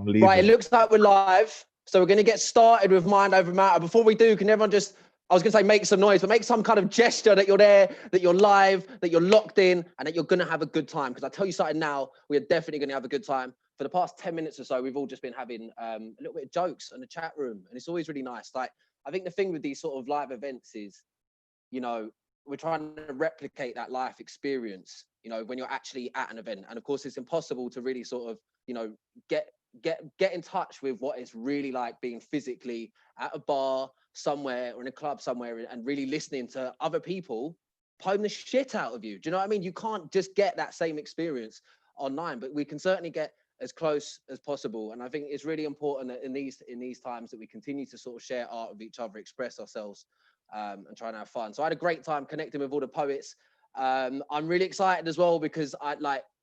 I'm leaving. Right, it looks like we're live. So we're going to get started with Mind Over Matter. Before we do, can everyone just, I was going to say make some noise, but make some kind of gesture that you're there, that you're live, that you're locked in, and that you're going to have a good time. Because I tell you something now, we are definitely going to have a good time. For the past 10 minutes or so, we've all just been having a little bit of jokes in the chat room. And it's always really nice. Like, I think the thing with these sort of live events is, you know, we're trying to replicate that life experience, you know, when you're actually at an event. And of course, it's impossible to really sort of, you know, get in touch with what it's really like being physically at a bar somewhere or in a club somewhere and really listening to other people poem the shit out of you. Do you know what I mean? You can't just get that same experience online, but we can certainly get as close as possible. And I think it's really important that in these times that we continue to sort of share art with each other, express ourselves, and try and have fun. So I had a great time connecting with all the poets. I'm really excited as well because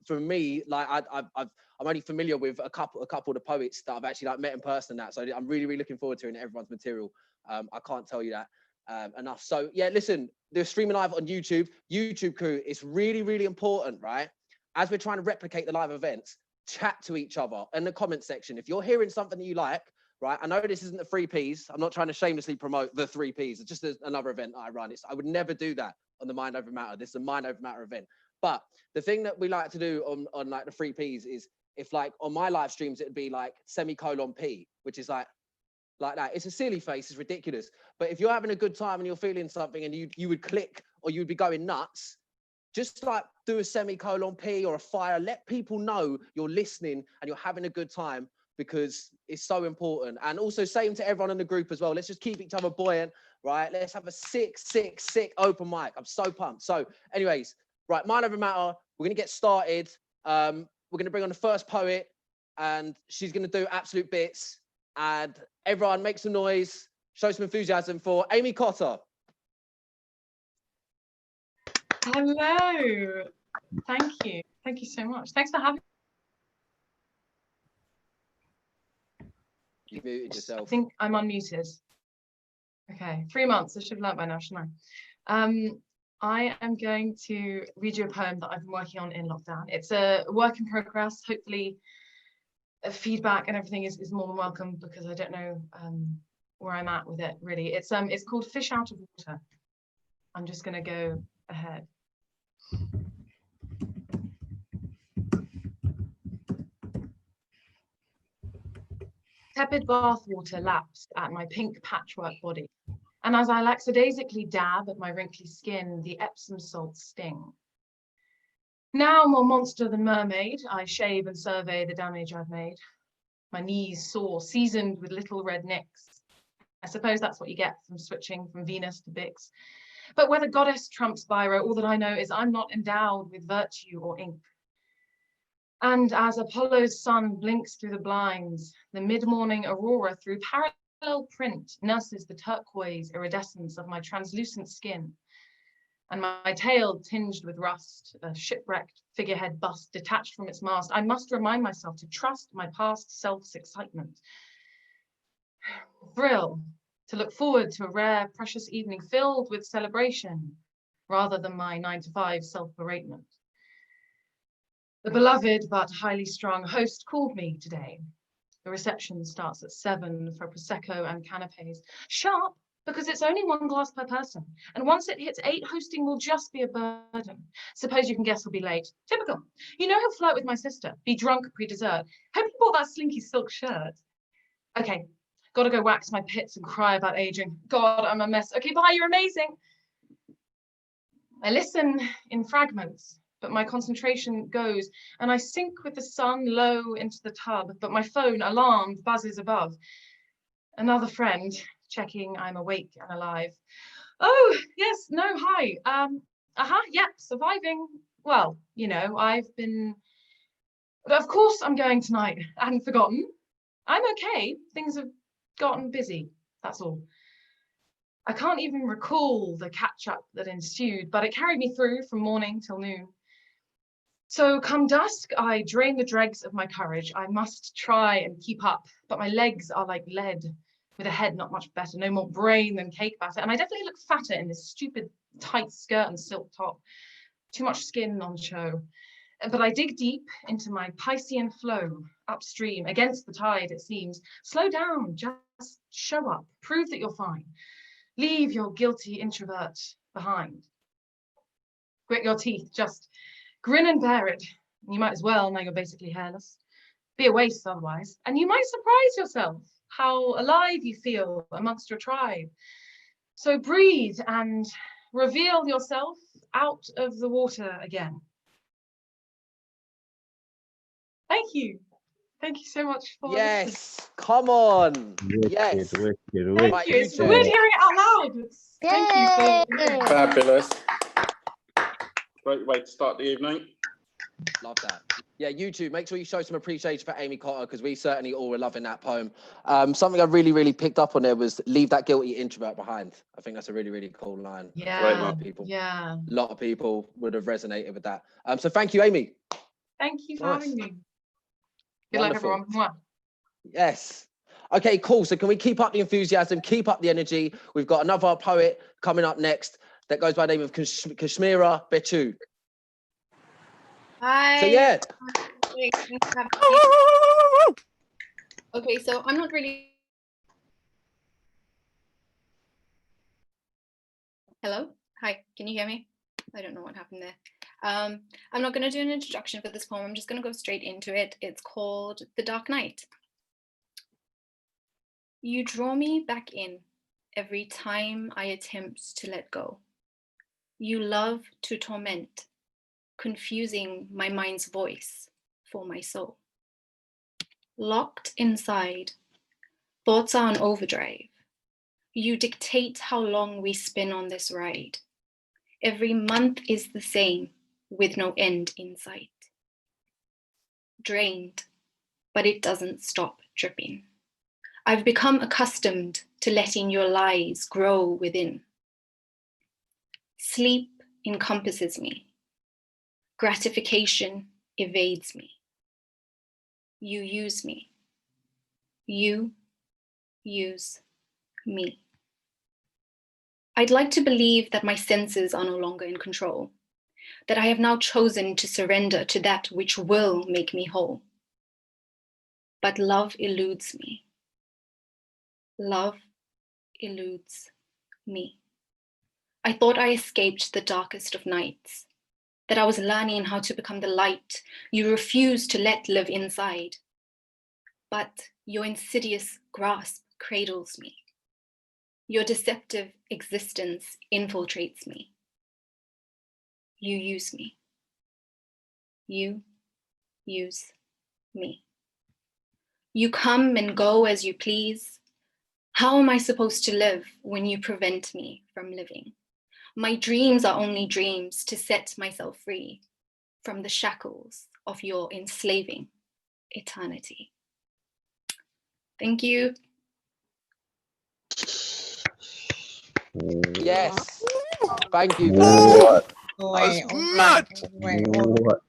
for me, I'm only familiar with a couple of the poets that I've actually met in person. So I'm really looking forward to hearing everyone's material. I can't tell you that enough. So yeah, listen, they're streaming live on YouTube. YouTube crew, it's really important, right? As we're trying to replicate the live events, chat to each other in the comment section. If you're hearing something that you like, right? I know this isn't the 3Ps. I'm not trying to shamelessly promote the 3Ps. It's just another event I run. I would never do that on the Mind Over Matter. This is a Mind Over Matter event. But the thing that we like to do on like the 3Ps is if like on my live streams, it'd be like semicolon P, which is like that. It's a silly face, it's ridiculous. But if you're having a good time and you're feeling something and you would click or you'd be going nuts, just like do a semicolon P or a fire, let people know you're listening and you're having a good time because it's so important. And also same to everyone in the group as well. Let's just keep each other buoyant, right? Let's have a sick open mic. I'm so pumped. So anyways, right, Mind Over Matter, we're gonna get started. We're gonna bring on the first poet and she's gonna do absolute bits. And everyone make some noise, show some enthusiasm for Amy Cotter. Hello. Thank you. Thank you so much. Thanks for having me. You muted yourself. I think I'm unmuted. Okay, 3 months. I should have learnt by now, shouldn't I? I am going to read you a poem that I've been working on in lockdown. It's a work in progress. Hopefully, feedback and everything is more than welcome because I don't know where I'm at with it really. It's called Fish Out of Water. I'm just going to go ahead. Tepid bath water laps at my pink patchwork body, and as I lackadaisically dab at my wrinkly skin, the Epsom salts sting. Now more monster than mermaid, I shave and survey the damage I've made. My knees sore, seasoned with little red nicks. I suppose that's what you get from switching from Venus to Bix. But whether goddess trumps Biro, all that I know is I'm not endowed with virtue or ink. And as Apollo's sun blinks through the blinds, the mid-morning aurora through parallel print nurses the turquoise iridescence of my translucent skin. And my tail tinged with rust, a shipwrecked figurehead bust detached from its mast, I must remind myself to trust my past self's excitement. Thrill, to look forward to a rare, precious evening filled with celebration, rather than my 9-to-5 self-beratement. The beloved but highly strung host called me today. The reception starts at 7 for Prosecco and canapes. Sharp, because it's only 1 glass per person. And once it hits 8, hosting will just be a burden. Suppose you can guess he'll be late. Typical. You know he'll flirt with my sister, be drunk pre-dessert. Hope you bought that slinky silk shirt. Okay, gotta go wax my pits and cry about aging. God, I'm a mess. Okay, bye, you're amazing. I listen in fragments, but my concentration goes, and I sink with the sun low into the tub, but my phone, alarmed, buzzes above. Another friend, checking I'm awake and alive. Oh, yes, no, hi. Yep, surviving. Well, you know, of course I'm going tonight. I hadn't forgotten. I'm okay. Things have gotten busy, that's all. I can't even recall the catch-up that ensued, but it carried me through from morning till noon. So come dusk, I drain the dregs of my courage. I must try and keep up, but my legs are like lead, with a head not much better, no more brain than cake batter. And I definitely look fatter in this stupid tight skirt and silk top. Too much skin on show. But I dig deep into my Piscean flow, upstream, against the tide, it seems. Slow down, just show up, prove that you're fine. Leave your guilty introvert behind. Grit your teeth, just grin and bear it. You might as well, now you're basically hairless. Be a waste otherwise. And you might surprise yourself how alive you feel amongst your tribe. So breathe and reveal yourself out of the water again. Thank you. Thank you so much for listening. Yes, come on. Yes. Thank Right, you. It's YouTube. weird hearing it out loud. Thank you for Fabulous. Great way to start the evening. Love that. Yeah, YouTube, make sure you show some appreciation for Amy Cotter, because we certainly all were loving that poem. Something I really picked up on there was leave that guilty introvert behind. I think that's a really cool line. Yeah. A lot of people, Yeah. a lot of people would have resonated with that. So thank you, Amy. Thank you for Nice. having me. Good Wonderful. luck, everyone. Mwah. Yes. Okay, cool. So can we keep up the enthusiasm, keep up the energy? We've got another poet coming up next that goes by the name of Kashmira Betu. Hi. So yeah. Wait, thanks for having me. Okay, so I'm not really. Hello? Hi, can you hear me? I don't know what happened there. I'm not going to do an introduction for this poem. I'm just going to go straight into it. It's called The Dark Night. You draw me back in every time I attempt to let go. You love to torment, confusing my mind's voice for my soul. Locked inside, thoughts are on overdrive. You dictate how long we spin on this ride. Every month is the same, with no end in sight. Drained, but it doesn't stop dripping. I've become accustomed to letting your lies grow within. Sleep encompasses me. Gratification evades me. You use me. You use me. I'd like to believe that my senses are no longer in control, that I have now chosen to surrender to that which will make me whole. But love eludes me. Love eludes me. I thought I escaped the darkest of nights, that I was learning how to become the light you refuse to let live inside. But your insidious grasp cradles me. Your deceptive existence infiltrates me. You use me. You use me. You come and go as you please. How am I supposed to live when you prevent me from living? My dreams are only dreams to set myself free from the shackles of your enslaving eternity. Thank you. Yes. Thank you. What? Wait, Mad. wait. What?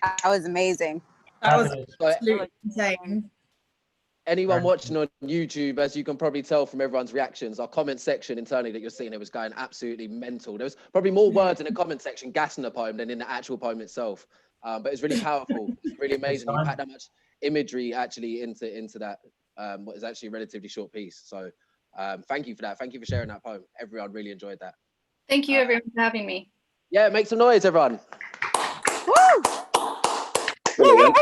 That was amazing. That was So, absolutely insane. anyone watching on YouTube, as you can probably tell from everyone's reactions, our comment section internally that you're seeing, it was going absolutely mental. There was probably more words in the comment section gassing the poem than in the actual poem itself. But it's really powerful. It's really amazing. You packed that much imagery actually into that, what is actually a relatively short piece. So thank you for that. Thank you for sharing that poem. Everyone really enjoyed that. Thank you everyone for having me. Yeah, make some noise, everyone. Brilliant.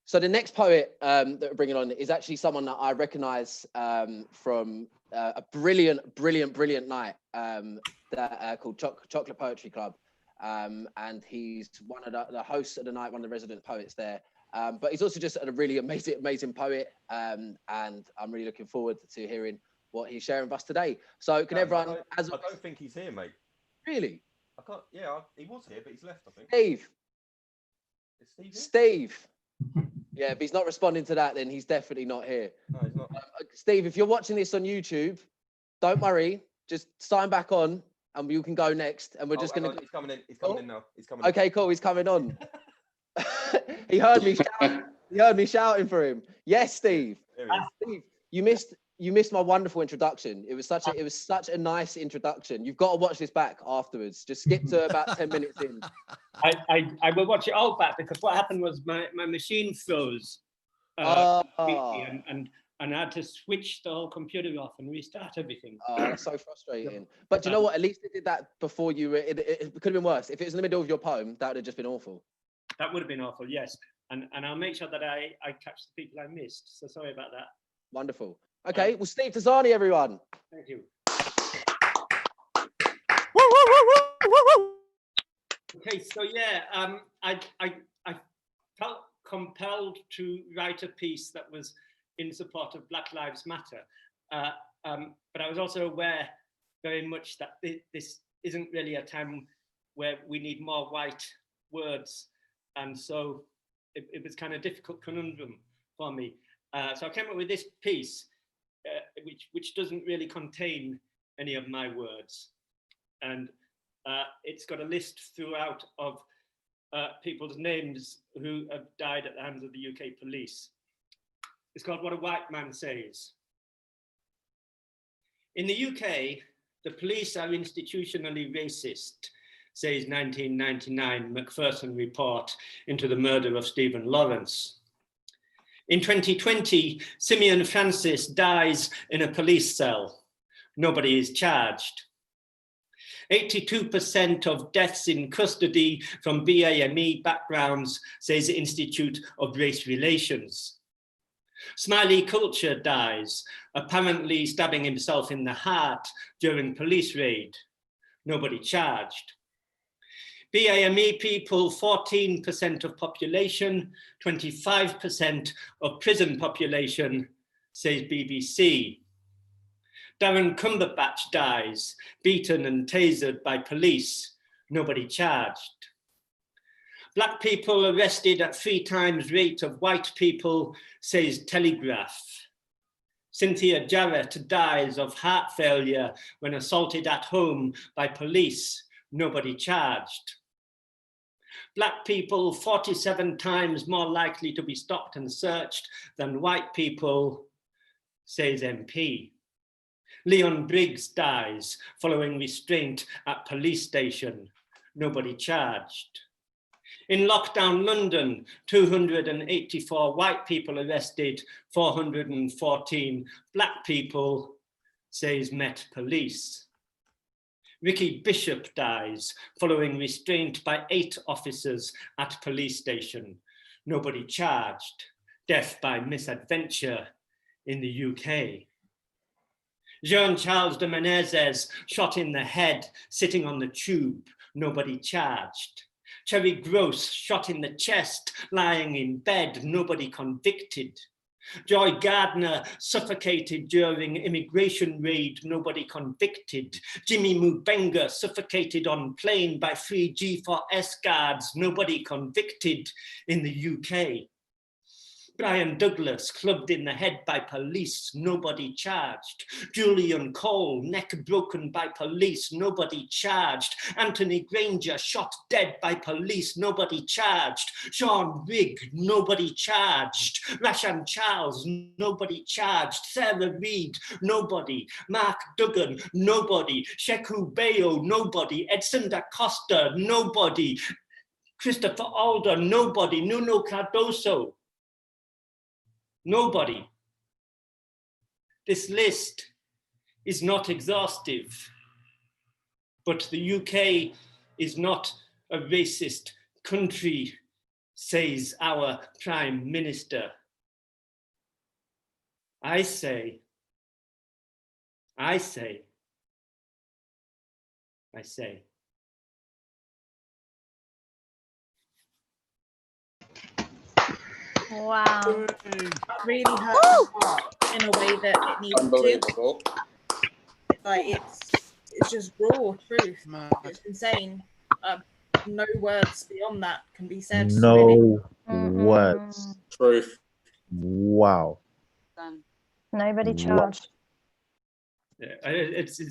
So the next poet that we're bringing on is actually someone that I recognise from a brilliant night called Chocolate Poetry Club. And he's one of the hosts of the night, one of the resident poets there. But he's also just a really amazing poet. And I'm really looking forward to hearing what he's sharing with us today. So can everyone... I don't think he's here, mate. Really? I can't... Yeah, he was here, but he's left, I think. Steve. Is Steve here? Steve. Yeah, if he's not responding to that, then he's definitely not here. No, he's not. Steve, if you're watching this on YouTube, don't worry. Just sign back on and you can go next. And we're just going to... He's coming in. He's coming in now. He's coming Okay, cool. He's coming on. He heard me shouting for him. Yes, Steve. There he is. Steve, you missed you missed my wonderful introduction. It was such a nice introduction. You've got to watch this back afterwards. Just skip to about 10 minutes in. I will watch it all back, because what happened was my machine froze. Completely, and I had to switch the whole computer off and restart everything. Oh, that's so frustrating. But do you know what? At least they did that before you were. It could have been worse. If it was in the middle of your poem, that would have just been awful. That would have been awful, yes. And I'll make sure that I catch the people I missed. So sorry about that. Wonderful. Okay, well, Steve Tazzani, everyone. Thank you. Okay, so yeah, I felt compelled to write a piece that was in support of Black Lives Matter. But I was also aware very much that this isn't really a time where we need more white words. And so it was kind of a difficult conundrum for me. So I came up with this piece, which doesn't really contain any of my words. And it's got a list throughout of people's names who have died at the hands of the UK police. It's called What a White Man Says. In the UK, the police are institutionally racist, says 1999 Macpherson report into the murder of Stephen Lawrence. In 2020, Simeon Francis dies in a police cell. Nobody is charged. 82% of deaths in custody from BAME backgrounds, says the Institute of Race Relations. Smiley Culture dies, apparently stabbing himself in the heart during police raid. Nobody charged. BAME people, 14% of population, 25% of prison population, says BBC. Darren Cumberbatch dies, beaten and tasered by police. Nobody charged. Black people arrested at 3 times rate of white people, says Telegraph. Cynthia Jarrett dies of heart failure when assaulted at home by police. Nobody charged. Black people 47 times more likely to be stopped and searched than white people, says MP. Leon Briggs dies following restraint at police station. Nobody charged. In lockdown London, 284 white people arrested, 414 black people, says Met Police. Ricky Bishop dies following restraint by 8 officers at police station. Nobody charged. Death by misadventure in the UK. Jean-Charles de Menezes shot in the head, sitting on the tube. Nobody charged. Terry Gross shot in the chest, lying in bed. Nobody convicted. Joy Gardner suffocated during immigration raid, nobody convicted. Jimmy Mubenga suffocated on plane by 3 G4S guards, nobody convicted in the UK. Brian Douglas clubbed in the head by police, nobody charged. Julian Cole, neck broken by police, nobody charged. Anthony Granger shot dead by police, nobody charged. Sean Rigg, nobody charged. Rashan Charles, nobody charged. Sarah Reid, nobody. Mark Duggan, nobody. Sheku Bayo, nobody. Edson da Costa, nobody. Christopher Alder, nobody. Nuno Cardoso, nobody. This list is not exhaustive, but the UK is not a racist country, says our Prime Minister. I say. Wow. That really hurts in a way that it needs to. Unbelievable. Like it's just raw truth. It's insane. No words beyond that can be said. No words. Truth. Wow. Nobody charged. Yeah, it's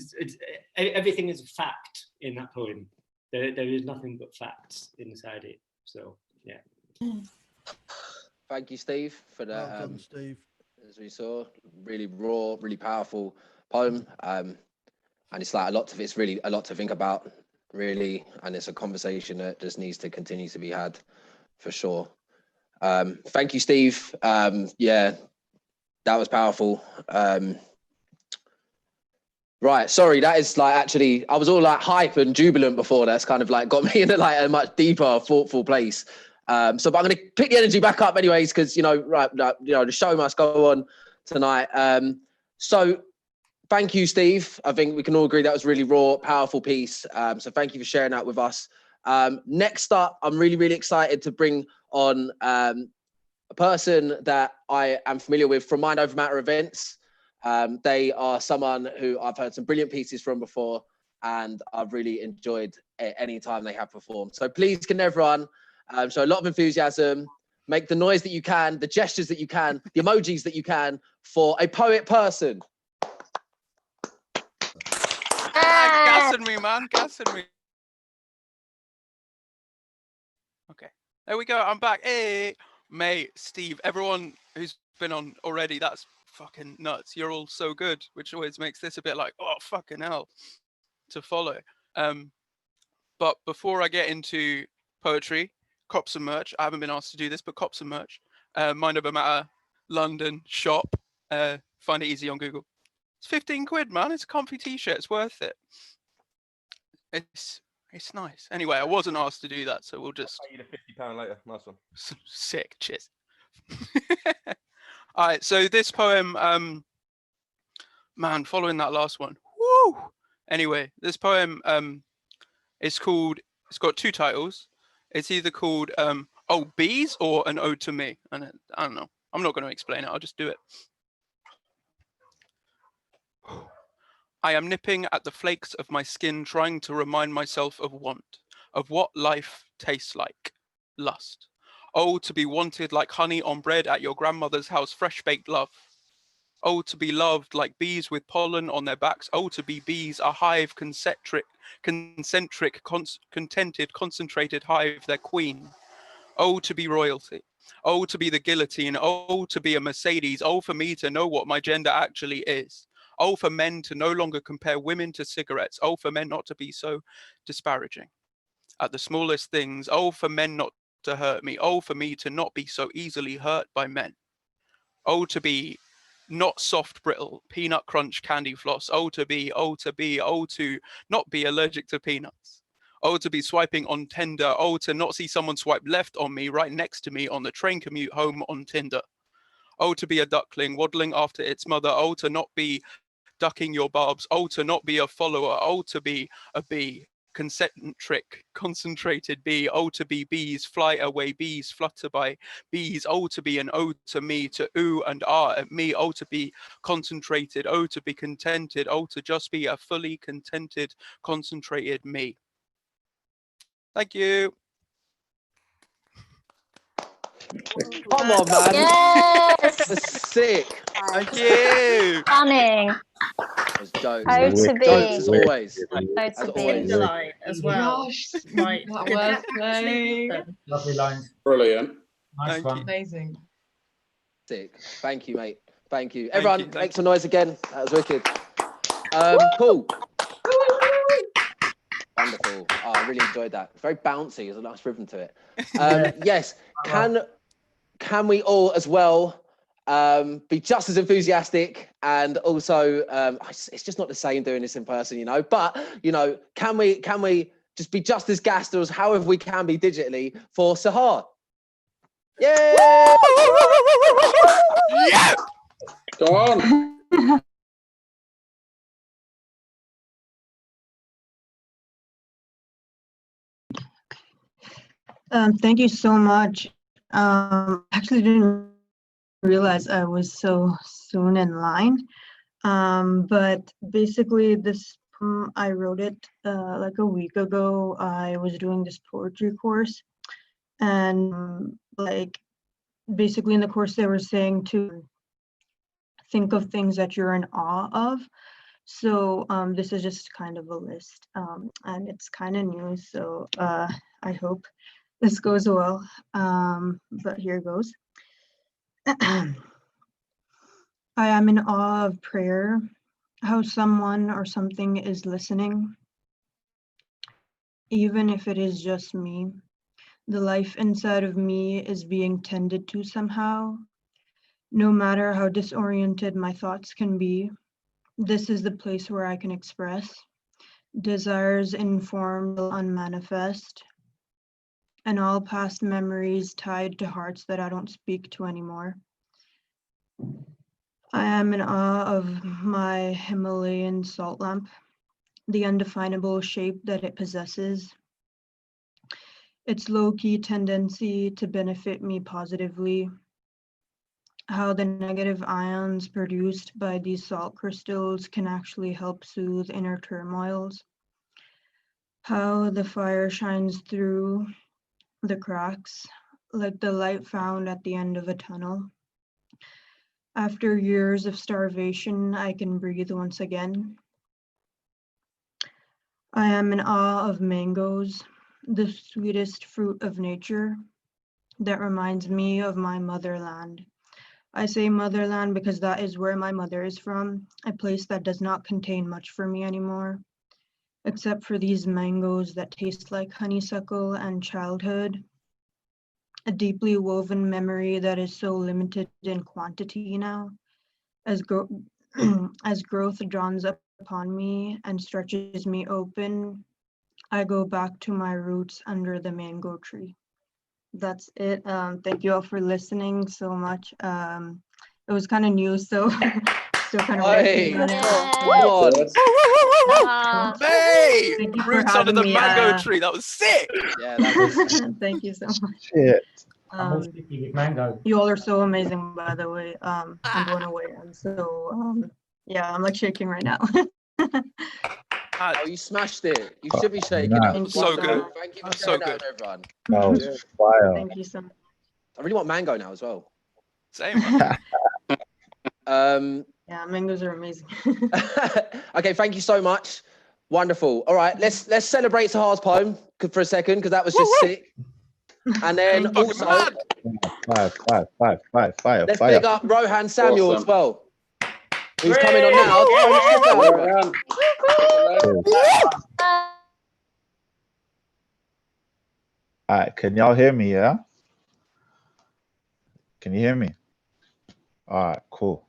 everything is a fact in that poem. There is nothing but facts inside it. So yeah. Thank you, Steve, for that. Welcome, Steve. As we saw, really raw, really powerful poem. And it's like it's really a lot to think about, really. And it's a conversation that just needs to continue to be had, for sure. Thank you, Steve. Yeah, that was powerful. Right, sorry, that is like, actually, I was all like hype and jubilant before. That's kind of like got me into like a much deeper, thoughtful place. But I'm going to pick the energy back up anyways, because, the show must go on tonight. So thank you, Steve. I think we can all agree that was really raw, powerful piece. So thank you for sharing that with us. Next up, I'm really, really excited to bring on a person that I am familiar with from Mind Over Matter events. They are someone who I've heard some brilliant pieces from before, and I've really enjoyed any time they have performed. So please, can everyone show a lot of enthusiasm, make the noise that you can, the gestures that you can, the emojis that you can for a poet person. Gassing me, man, gassing me. Okay, there we go. I'm back. Hey, mate, Steve, everyone who's been on already, that's fucking nuts. You're all so good, which always makes this a bit like, oh, fucking hell, to follow. But before I get into poetry, cops and merch, I haven't been asked to do this, but cops and merch, Mind Over Matter, London shop, find it easy on Google. It's 15 quid, man. It's a comfy t-shirt. It's worth it. It's nice. Anyway, I wasn't asked to do that, so we'll just... I'll pay you the £50 later. Nice one. Sick. Cheers. All right, so this poem, man, following that last one. Woo! Anyway, this poem it's got two titles. It's either called Oh Bees or An Ode to Me. And I don't know. I'm not going to explain it. I'll just do it. I am nipping at the flakes of my skin, trying to remind myself of want, of what life tastes like. Lust. Oh, to be wanted like honey on bread at your grandmother's house, fresh-baked love. Oh, to be loved like bees with pollen on their backs. Oh, to be bees, a hive, concentric, contented, concentrated hive, their queen. Oh, to be royalty. Oh, to be the guillotine. Oh, to be a Mercedes. Oh, for me to know what my gender actually is. Oh, for men to no longer compare women to cigarettes. Oh, for men not to be so disparaging at the smallest things. Oh, for men not to hurt me. Oh, for me to not be so easily hurt by men. Oh, to be not soft, brittle, peanut crunch, candy floss. Oh, to be, oh, to be, oh, to not be allergic to peanuts. Oh, to be swiping on Tinder. Oh, to not see someone swipe left on me right next to me on the train commute home on Tinder. Oh, to be a duckling waddling after its mother. Oh, to not be ducking your barbs. Oh, to not be a follower. Oh, to be a bee. Concentric, concentrated bee. Oh, to be bees, fly away bees, flutter by bees. Oh, to be an ode to me, to ooh and ah at me. Oh, to be concentrated. Oh, to be contented. Oh, to just be a fully contented, concentrated me. Thank you. Come on, man. Yes. That's sick. Thank you. Stunning. That's jokes. Ode man. to be. Jokes as always. Ode As to always. be. Timberline as well. Gosh, Right. that Did was actually happen. Lovely lines. Brilliant. Nice Thank one. you. amazing. Sick. Thank you, mate. Thank you. Thank Everyone, you, thank make some noise again. That was wicked. Cool. Wonderful. Oh, I really enjoyed that. It's very bouncy. There's a nice rhythm to it. Yes. Can we all as well be just as enthusiastic, and also it's just not the same doing this in person, you know, but can we just be just as gassed as however we can be digitally for Sahar? Yeah. Yeah. Go on. Thank you so much. Actually didn't realize I was so soon in line. But basically this poem, I wrote it like a week ago. I was doing this poetry course, and like basically in the course they were saying to think of things that you're in awe of. So this is just kind of a list, and it's kind of new, so I hope this goes well, but here goes. I am in awe of prayer, how someone or something is listening, even if it is just me. The life inside of me is being tended to somehow. No matter how disoriented my thoughts can be, this is the place where I can express. Desires informed, unmanifest, and all past memories tied to hearts that I don't speak to anymore. I am in awe of my Himalayan salt lamp, the undefinable shape that it possesses, its low-key tendency to benefit me positively, how the negative ions produced by these salt crystals can actually help soothe inner turmoils, how the fire shines through the cracks like the light found at the end of a tunnel. After years of starvation, I can breathe once again. I am in awe of mangoes, the sweetest fruit of nature that reminds me of my motherland. I say motherland because that is where my mother is from, a place that does not contain much for me anymore, except for these mangoes that taste like honeysuckle and childhood, a deeply woven memory that is so limited in quantity now. As growth dawns upon me and stretches me open, I go back to my roots under the mango tree. That's it. Thank you all for listening so much. It was kind of new, so still kind of Hey, working on it. come on. Ah. Hey, Thank you for roots under having the me. mango tree. That was sick. Yeah, that was. Thank you so much. Shit. You all are so amazing, by the way. I'm blown away. And so, yeah, I'm like shaking right now. Oh, you smashed it. You should be shaking. Nah. That was So wonderful. good. Thank you for So sharing that good. with everyone. That was Yeah. fire. Thank you so much. I really want mango now as well. Same, man. Yeah, mangoes are amazing. Okay, thank you so much. Wonderful. All right, let's celebrate Sahar's poem for a second because that was just sick. And then Thank you also so Mad. Fire. let's big up Rohan Samuel as Awesome. well, who's coming on now. Throw the shit out of her. All right, can y'all hear me? Yeah, can you hear me? All right, cool.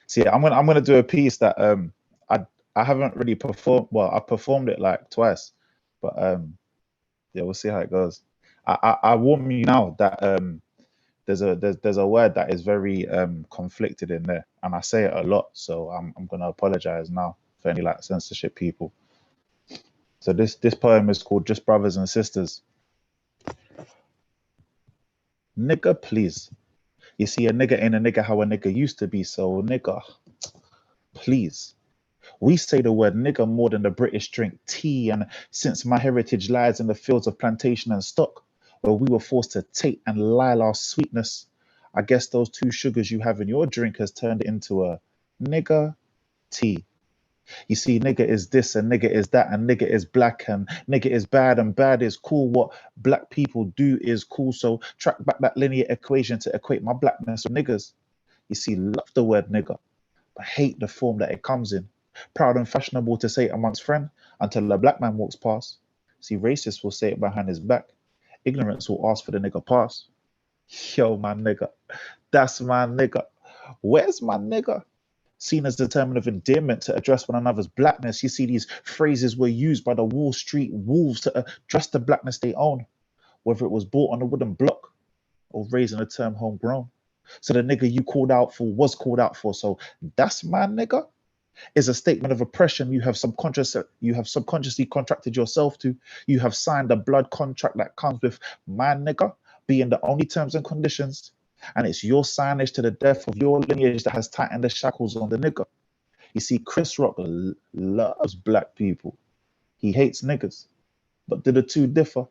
See, I'm gonna do a piece that I haven't really performed. Well, I performed it like twice, but yeah, we'll see how it goes. I warn you now that there's a word that is very conflicted in there, and I say it a lot, so I'm gonna apologize now for any like censorship people. So this poem is called Just Brothers and Sisters. Nigga, please. You see, a nigga ain't a nigga how a nigga used to be, so nigga, please. We say the word nigga more than the British drink tea, and since my heritage lies in the fields of plantation and stock, where we were forced to take and lie our sweetness, I guess those two sugars you have in your drink has turned it into a nigga tea. You see, nigga is this and nigga is that and nigga is black and nigga is bad and bad is cool. What black people do is cool. So track back that linear equation to equate my blackness with niggers. You see, love the word nigga, but hate the form that it comes in. Proud and fashionable to say it amongst friends until a black man walks past. See, racists will say it behind his back. Ignorance will ask for the nigga pass. Yo, my nigga, that's my nigga. Where's my nigga? Seen as a term of endearment to address one another's blackness. You see, these phrases were used by the Wall Street wolves to address the blackness they own, whether it was bought on a wooden block or raised in a term homegrown. So the nigga you called out for was called out for. So that's my nigga is a statement of oppression you have subconsciously contracted yourself to. You have signed a blood contract that comes with my nigga being the only terms and conditions. And it's your signage to the death of your lineage that has tightened the shackles on the nigga. You see, Chris Rock loves black people. He hates niggas. But do the two differ?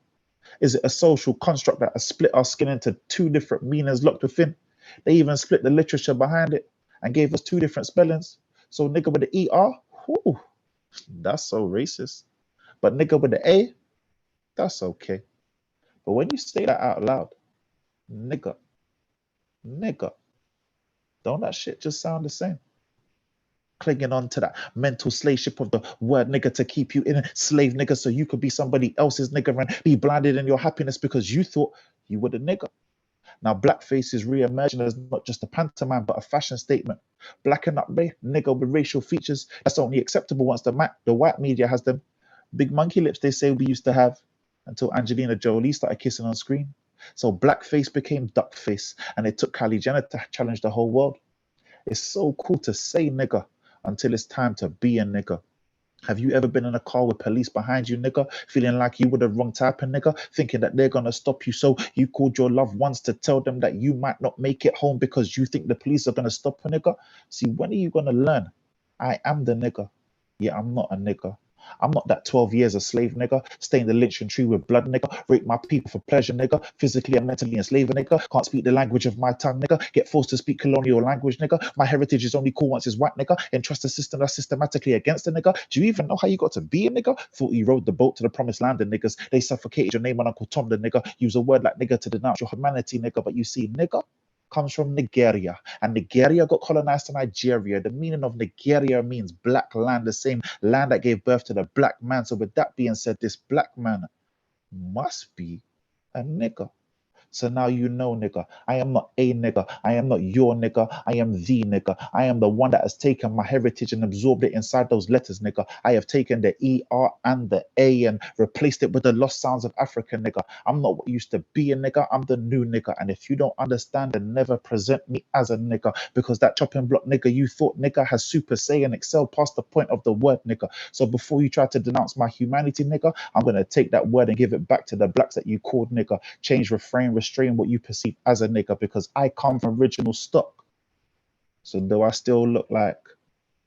Is it a social construct that has split our skin into two different meanings locked within? They even split the literature behind it and gave us two different spellings. So nigga with the ER, whew, that's so racist. But nigga with the A, that's okay. But when you say that out loud, nigga, Don't that shit just sound the same? Clinging on to that mental slave ship of the word nigga to keep you in a slave nigga so you could be somebody else's nigga and be blinded in your happiness because you thought you were the nigga. Now, blackface is re-emerging as not just a pantomime, but a fashion statement. Blacking up nigga with racial features, that's only acceptable once the white media has them. Big monkey lips, they say we used to have, until Angelina Jolie started kissing on screen. So blackface became duckface, and it took Kylie Jenner to challenge the whole world. It's so cool to say nigga until it's time to be a nigga. Have you ever been in a car with police behind you, nigga, feeling like you were the wrong type of nigga, thinking that they're gonna stop you, so you called your loved ones to tell them that you might not make it home because you think the police are gonna stop a nigga? See, when are you gonna learn? I am the nigga. Yeah, I'm not a nigga. I'm not that 12 years a slave nigga, stain the lynching tree with blood nigga, rape my people for pleasure nigga, physically and mentally enslave a nigga, can't speak the language of my tongue nigga, get forced to speak colonial language nigga, my heritage is only cool once it's white nigga, entrust a system that's systematically against a nigga. Do you even know how you got to be a nigga? Thought you rode the boat to the promised land and niggas, they suffocated your name on Uncle Tom the nigga, use a word like nigga to denounce your humanity nigga, but you see nigga comes from Nigeria, and Nigeria got colonized to Nigeria. The meaning of Nigeria means black land, the same land that gave birth to the black man. So with that being said, this black man must be a nigga. So now you know, nigga, I am not a nigga. I am not your nigga. I am the nigga. I am the one that has taken my heritage and absorbed it inside those letters, nigga. I have taken the E-R and the A and replaced it with the lost sounds of Africa, nigga. I'm not what used to be a nigga. I'm the new nigga. And if you don't understand, then never present me as a nigga, because that chopping block nigga you thought nigga has super say and excel past the point of the word nigga. So before you try to denounce my humanity, nigga, I'm going to take that word and give it back to the blacks that you called nigga. Change, refrain, restrain what you perceive as a nigga, because I come from original stock. So do I still look like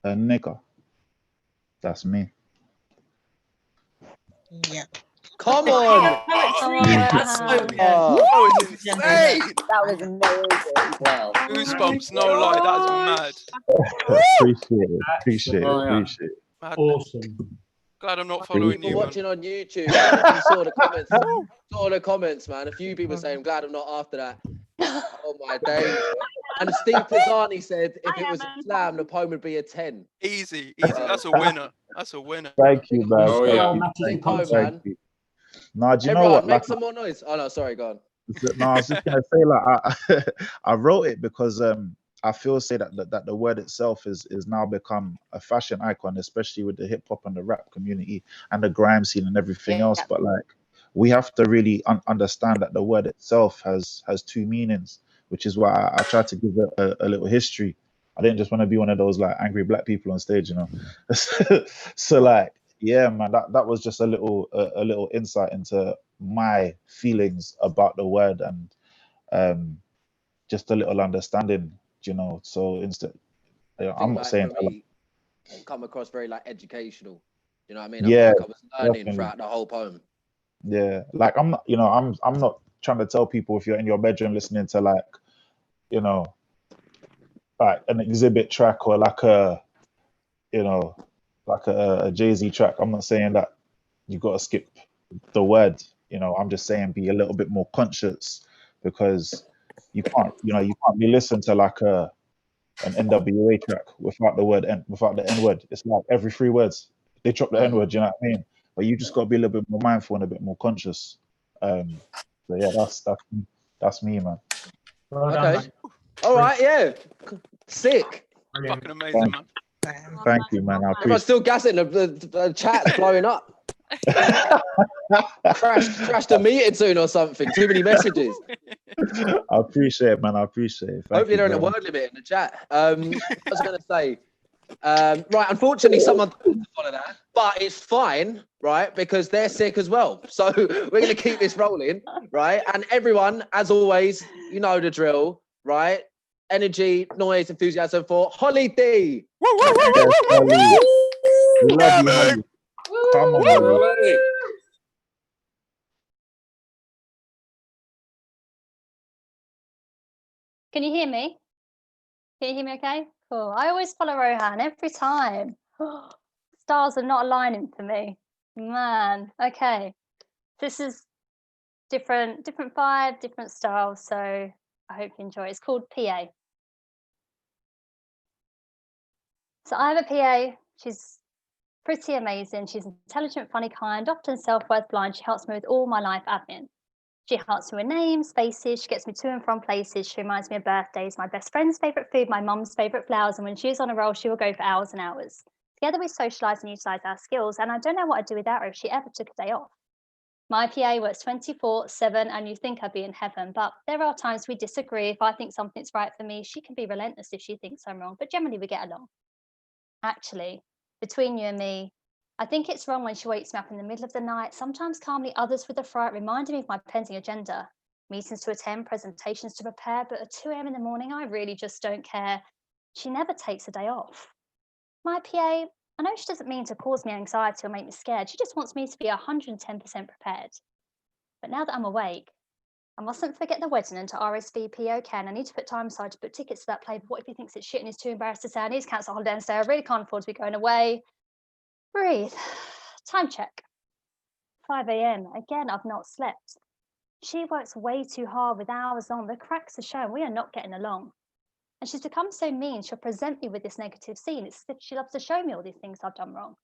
a nigga? That's me. Yeah. Come on. That's so good. Oh, That was insane. That was amazing. Wow. Goosebumps, no lie, that's Appreciate it. Appreciate it. Oh, yeah. Appreciate it. mad. Madness. Awesome. Glad I'm not following people you, man. watching on YouTube, man, if you saw the comments, man. A few people saying, "I'm glad I'm not after that." Oh my days. And Steve Pisani said, if it was a slam, the poem would be a 10. Easy, easy. That's a winner. That's a winner. Thank you, man. Oh, yeah. Great poem, Thank man. you. Nah, do you know Everyone, what? make Like, some more noise. Oh no, sorry, go on. no, I was just gonna say, like, I wrote it because I feel that the word itself is now become a fashion icon, especially with the hip hop and the rap community and the grime scene and everything else. But like, we have to really understand that the word itself has two meanings, which is why I tried to give it a little history. I didn't just want to be one of those like angry black people on stage, you know. So like, yeah, man, that was just a little insight into my feelings about the word and just a little understanding, you know. So instead, I'm not Like, saying for me, come across very like educational. You know what I mean? I yeah, feel like I was learning definitely. throughout the whole poem. Yeah, like I'm not, you know, I'm not trying to tell people if you're in your bedroom listening to like, you know, like an exhibit track or like a, you know, like a Jay-Z track. I'm not saying that you got to skip the word. You know, I'm just saying be a little bit more conscious, because you can't be listening to like an NWA track without the word without the N word. It's like every 3 words they drop the N word. You know what I mean? But you just got to be a little bit more mindful and a bit more conscious. So yeah, that's me, man. Well done, Okay. All right. Yeah. Sick. Brilliant. Fucking amazing, man. Thank you, man. I Everyone's appreciate. still gassing. The chat's blowing up. Crashed a meeting soon or something. Too many messages. I appreciate it, man. I appreciate it. Thank Hopefully you they're in a very much. word limit in the chat. I was going to say, right, unfortunately, someone doesn't follow that, but it's fine, right, because they're sick as well. So we're going to keep this rolling, right? And everyone, as always, you know the drill, right? Energy, noise, enthusiasm for Holly D. Yes, Holly. We love you, Holly. Come on, Holly. Can you hear me? Can you hear me okay? Cool. I always follow Rohan every time. Stars are not aligning for me. Man, okay. This is different vibe, different style, so I hope you enjoy it. It's called PA. So I have a PA. She's pretty amazing. She's intelligent, funny, kind, often self-worth blind. She helps me with all my life admin. She helps me with names, faces. She gets me to and from places. She reminds me of birthdays, my best friend's favourite food, my mum's favourite flowers. And when she's on a roll, she will go for hours and hours. Together we socialise and utilise our skills. And I don't know what I'd do without her if she ever took a day off. My PA works 24/7 and you think I'd be in heaven, but there are times we disagree. If I think something's right for me, she can be relentless if she thinks I'm wrong, but generally we get along. Actually, between you and me, I think it's wrong when she wakes me up in the middle of the night, sometimes calmly, others with a fright, reminding me of my pending agenda, meetings to attend, presentations to prepare, but at 2 a.m. in the morning, I really just don't care. She never takes a day off. My PA, I know she doesn't mean to cause me anxiety or make me scared. She just wants me to be 110% prepared. But now that I'm awake, I mustn't forget the wedding and to RSVP okay, and I need to put time aside to book tickets to that play. But what if he thinks it's shit and he's too embarrassed to say I need to cancel a holiday and say I really can't afford to be going away? Breathe. Time check. 5 a.m. Again, I've not slept. She works way too hard with hours on. The cracks are showing. We are not getting along. And she's become so mean, she'll present me with this negative scene. It's as if she loves to show me all these things I've done wrong.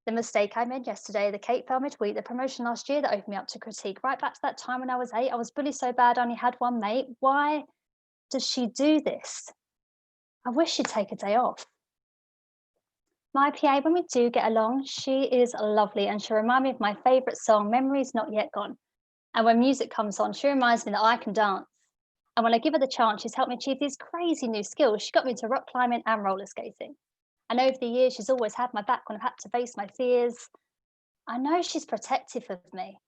The mistake I made yesterday, the cake fell midweek, the promotion last year that opened me up to critique. Right back to that time when I was 8, I was bullied so bad I only had one mate. Why does she do this? I wish she'd take a day off. My PA, when we do get along, she is lovely and she'll remind me of my favourite song, Memories Not Yet Gone. And when music comes on, she reminds me that I can dance. And when I give her the chance, she's helped me achieve these crazy new skills. She got me into rock climbing and roller skating. And over the years, she's always had my back when I've had to face my fears. I know she's protective of me.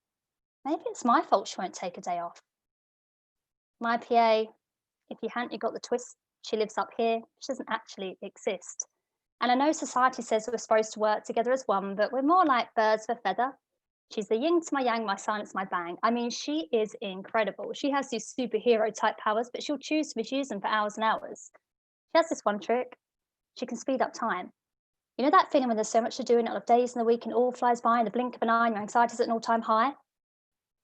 Maybe it's my fault she won't take a day off. My PA, if you hadn't got the twist, she lives up here. She doesn't actually exist. And I know society says we're supposed to work together as one, but we're more like birds of a feather. She's the yin to my yang, my silence, my bang. I mean, she is incredible. She has these superhero type powers, but she'll choose to misuse them for hours and hours. She has this one trick. She can speed up time. You know that feeling when there's so much to do and a lot of days in the week and all flies by in the blink of an eye and your anxiety's at an all-time high?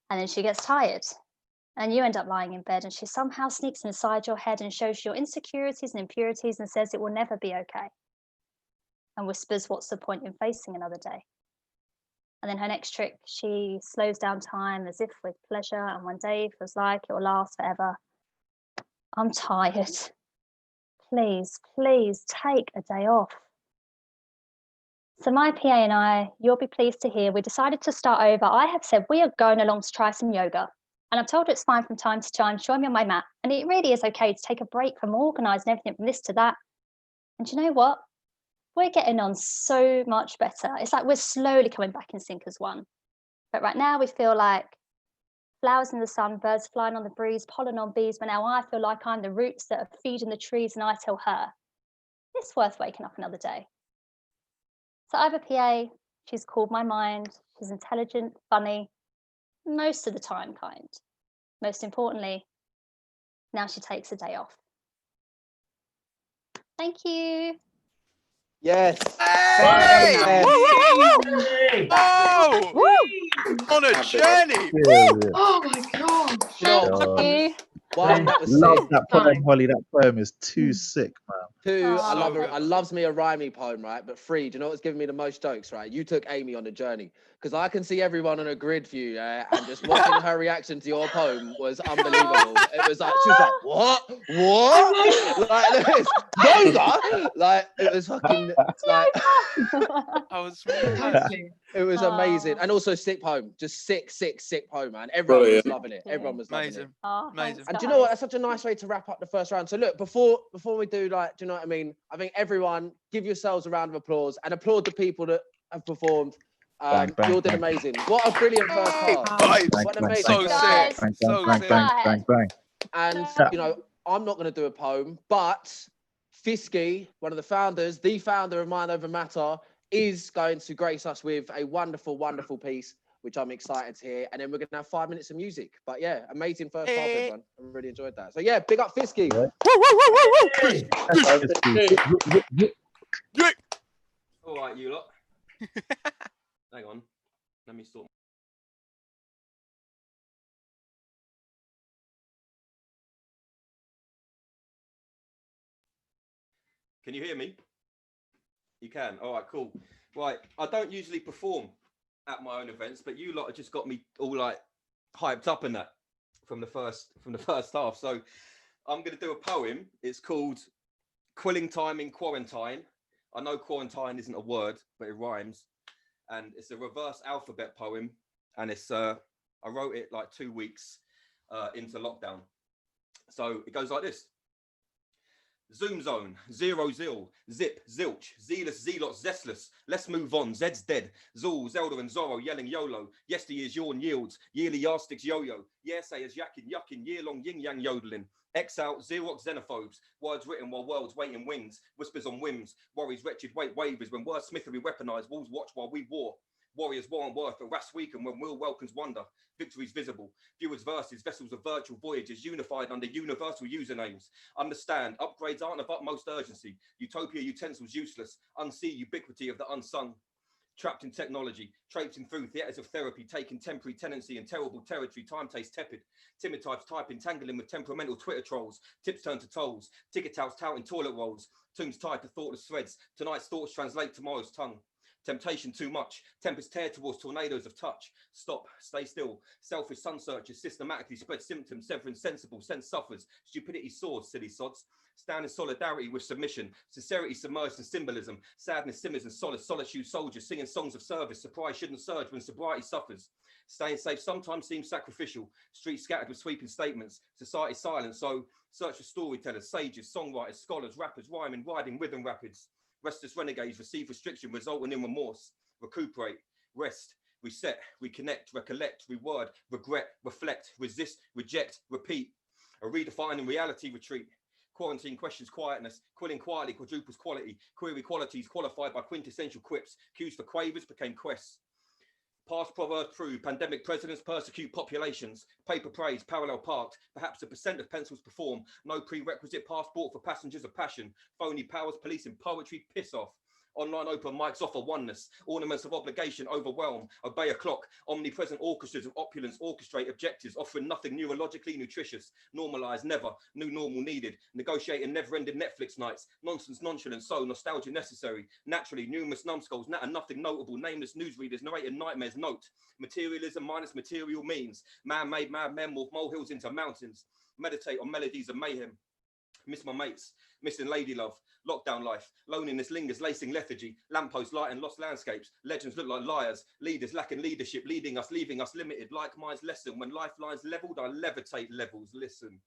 And then she gets tired and you end up lying in bed and she somehow sneaks inside your head and shows you your insecurities and impurities and says it will never be okay. And whispers, what's the point in facing another day? And then her next trick, she slows down time as if with pleasure, and one day feels like it will last forever. I'm tired. Please, please take a day off. So my PA and I, you'll be pleased to hear, we decided to start over. I have said we are going along to try some yoga. And I've told her it's fine from time to time, join me on my mat. And it really is okay to take a break from organising everything from this to that. And you know what? We're getting on so much better. It's like we're slowly coming back in sync as one. But right now we feel like flowers in the sun, birds flying on the breeze, pollen on bees. But now I feel like I'm the roots that are feeding the trees and I tell her, it's worth waking up another day. So I have a PA, she's called my mind. She's intelligent, funny, most of the time kind. Most importantly, now she takes a day off. Thank you. Yes. Hey! Yes. Oh! On a journey! Yeah. Oh my god. You know, Thank you. one, that was Love sick. that poem, Holly. That poem is too sick, man. 2, I Aw. love So her. good. I loves me a rhymey poem, right? But 3, do you know what's giving me the most jokes, right? You took Amy on the journey because I can see everyone on a grid view, and just watching her reaction to your poem was unbelievable. It was like she was like, "What? Like this yoga? Like it was fucking like I was really nice. Totally. it was amazing, Aw. and also sick poem, just sick poem, man. Everyone was Brilliant. loving it. Everyone was loving it. Amazing. Oh, Amazing. thanks, And do you know what? guys. That's such a nice way to wrap up the first round. So look, before we do, like, do you know what I mean? I think everyone give yourselves a round of applause and applaud the people that have performed. Bang, bang, You all did bang. amazing. What a brilliant first part. Vibes. What an Bang, amazing So first sick. Guys. part. Bang, bang, So bang, sick. bang, bang, bang. And you know, I'm not going to do a poem, but Fisky, one of the founders, the founder of Mind Over Matter, is going to grace us with a wonderful, wonderful piece, which I'm excited to hear. And then we're going to have 5 minutes of music. But yeah, amazing first half, everyone. I really enjoyed that. So yeah, big up Fisky. Yeah. All right, you lot. Hang on. Let me sort. Can you hear me? You can. All right, cool. Right, I don't usually perform at my own events, but you lot have just got me all like hyped up in that from the first half. So I'm going to do a poem. It's called Quilling Time in Quarantine. I know quarantine isn't a word, but it rhymes, and it's a reverse alphabet poem. And it's I wrote it like 2 weeks into lockdown. So it goes like this. Zoom zone, zero zil, zip, zilch, zealous, zealot, zestless. Let's move on. Zed's dead. Zul, Zelda, and Zorro yelling YOLO. Yesteryear's yawn yields. Yearly yardsticks yo-yo. Yearsayers yakking, yucking, year-long yin-yang yodeling. X out, Xerox xenophobes. Words written while worlds wait in wings. Whispers on whims. Worries wretched wait wavers. When wordsmithery weaponized, walls watch while we war. Warriors war on worth, but wraths weaken when will welcomes wonder. Victory's visible. Viewers versus vessels of virtual voyages unified under universal usernames. Understand, upgrades aren't of utmost urgency. Utopia utensils useless. Unsee ubiquity of the unsung. Trapped in technology, traipsing through theatres of therapy, taking temporary tenancy in terrible territory, time tastes tepid. Timid types typing, tangling with temperamental Twitter trolls. Tips turn to tolls. Ticket touts touting toilet rolls. Tombs tied to thoughtless threads. Tonight's thoughts translate tomorrow's tongue. Temptation too much. Tempests tear towards tornadoes of touch. Stop, stay still. Selfish sun searchers systematically spread symptoms. Severing sensible, sense suffers. Stupidity soars, silly sods. Stand in solidarity with submission. Sincerity submerged in symbolism. Sadness simmers in solace. Solitude soldiers singing songs of service. Surprise shouldn't surge when sobriety suffers. Staying safe sometimes seems sacrificial. Streets scattered with sweeping statements. Society silent. So search for storytellers, sages, songwriters, scholars, rappers, rhyming, riding rhythm rapids. Restless renegades receive restriction resulting in remorse. Recuperate, rest, reset, reconnect, recollect, reword, regret, reflect, resist, reject, repeat. A redefining reality retreat. Quarantine questions quietness. Quilling quietly quadruples quality. Query qualities qualified by quintessential quips. Cues for quavers became quests. Past proverbs prove pandemic presidents persecute populations. Paper praise, parallel parked. Perhaps a percent of pencils perform. No prerequisite passport for passengers of passion. Phony powers policing poetry, piss off. Online open mics offer oneness. Ornaments of obligation overwhelm. Obey a clock. Omnipresent orchestras of opulence orchestrate objectives, offering nothing neurologically nutritious. Normalized never. New normal needed. Negotiating never-ending Netflix nights. Nonsense nonchalant, so nostalgia necessary. Naturally, numerous numbskulls, and nothing notable. Nameless newsreaders narrating nightmares. Note. Materialism minus material means. Man-made madmen morph molehills into mountains. Meditate on melodies of mayhem. Miss my mates, missing lady love, lockdown life, loneliness lingers, lacing lethargy, lampposts lighting lost landscapes, legends look like liars, leaders lacking leadership, leading us, leaving us limited, like minds lessen, when lifelines leveled, I levitate levels, listen.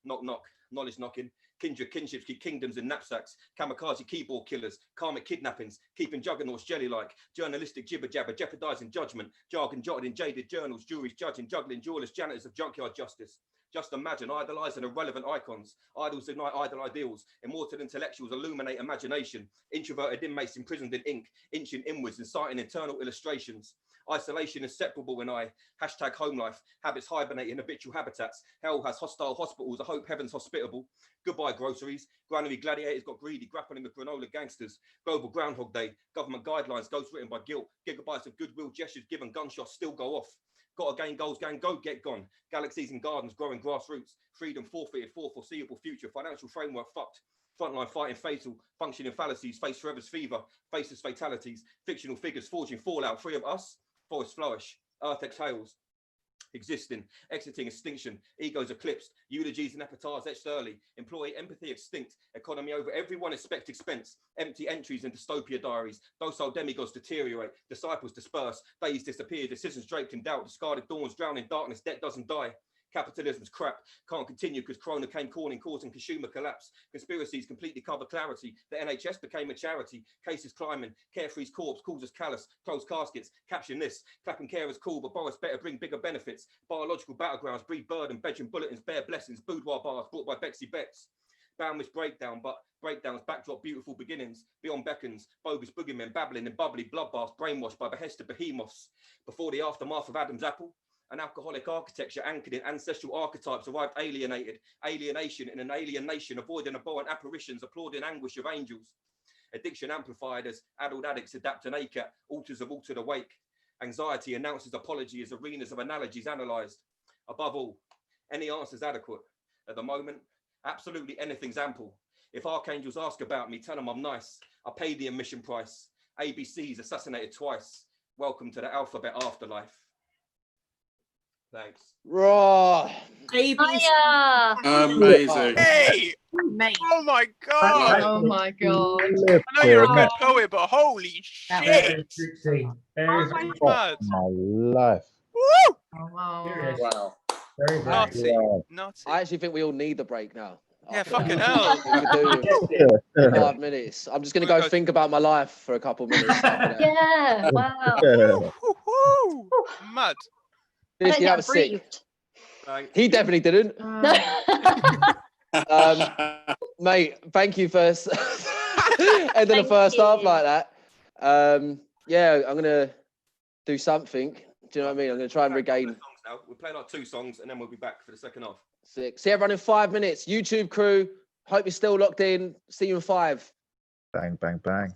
Knock, knock, knowledge knocking, kindred kinships keep kingdoms in knapsacks, kamikaze keyboard killers, karmic kidnappings, keeping juggernauts jelly-like, journalistic jibber-jabber, jeopardizing judgment, jargon jotted in jaded journals, juries judging, juggling jewelers, janitors of junkyard justice. Just imagine idolizing irrelevant icons. Idols ignite idle ideals. Immortal intellectuals illuminate imagination. Introverted inmates imprisoned in ink, inching inwards, inciting internal illustrations. Isolation inseparable in I. Hashtag home life. Habits hibernate in habitual habitats. Hell has hostile hospitals. I hope heaven's hospitable. Goodbye groceries. Granary gladiators got greedy, grappling with granola gangsters. Global Groundhog Day. Government guidelines. Ghosts written by guilt. Gigabytes of goodwill gestures given. Gunshots still go off. Got to gain goals, gang, go get gone. Galaxies and gardens growing grassroots. Freedom forfeited for foreseeable future. Financial framework fucked. Frontline fighting fatal. Functioning fallacies. Face forever's fever. Faceless fatalities. Fictional figures forging fallout. Free of us. Forests flourish. Earth exhales. Existing, exiting extinction, egos eclipsed, eulogies and epitaphs etched early, employee empathy extinct, economy over everyone expect expense, empty entries in dystopia diaries, docile demigods deteriorate, disciples disperse, days disappear, decisions draped in doubt, discarded dawns drown in darkness, debt doesn't die. Capitalism's crap, can't continue because Corona came calling, causing consumer collapse. Conspiracies completely cover clarity. The NHS became a charity. Cases climbing. Carefree's corpse calls us callous. Closed caskets. Caption this. Clapping carers cool, but Boris better bring bigger benefits. Biological battlegrounds breed burden. Bedroom bulletins bear blessings. Boudoir bars brought by Betsy Betts. Boundless breakdown, but breakdowns backdrop beautiful beginnings. Beyond beckons, bogus boogeymen babbling in bubbly bloodbaths, brainwashed by behest of behemoths. Before the aftermath of Adam's apple, an alcoholic architecture anchored in ancestral archetypes arrived alienated, alienation in an alien nation, avoiding abhorrent apparitions, applauding anguish of angels. Addiction amplified as adult addicts adapt an ACAT, altars of altered awake. Anxiety announces apology as arenas of analogies analysed. Above all, any answer's adequate. At the moment, absolutely anything's ample. If archangels ask about me, tell them I'm nice. I pay the admission price. ABC's assassinated twice. Welcome to the alphabet afterlife. Thanks. Raw. Hiya. Amazing. Hey! Mate. Oh my god! Oh my god. I know you're a good Oh. poet, but holy Very shit! sexy. Very, very That's mad. My life. Woo! Oh, wow. serious. Wow. Very, very Naughty. Wow. Naughty. I actually think we all need the break now. Yeah, After fucking that. hell. We could do good. 5 minutes. I'm just going to We'll go go- think about my life for a couple minutes. After that. Yeah. Wow. Woo, woo, woo. Mad. I don't Bisky, think that I was sick. breathed. Thanks. He definitely didn't. No. Mate, thank you for ending the Thank first half you. like that. Yeah, I'm going to do something. Do you know what I mean? I'm going to try and regain. Now. We'll play like 2 songs and then we'll be back for the second half. Sick. See everyone in 5 minutes. YouTube crew, hope you're still locked in. See you in 5. Bang, bang, bang.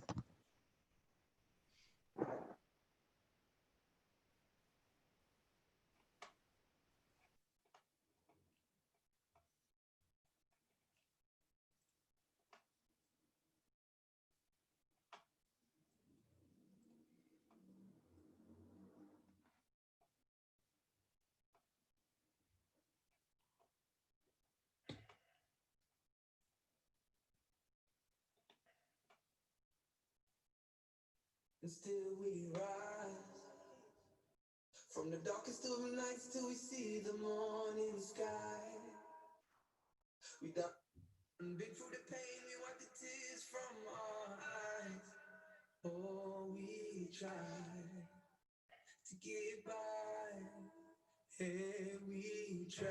And still we rise from the darkest of nights till we see the morning sky. We done been through the pain, we wipe the tears from our eyes. Oh, we try to get by. Hey, we try.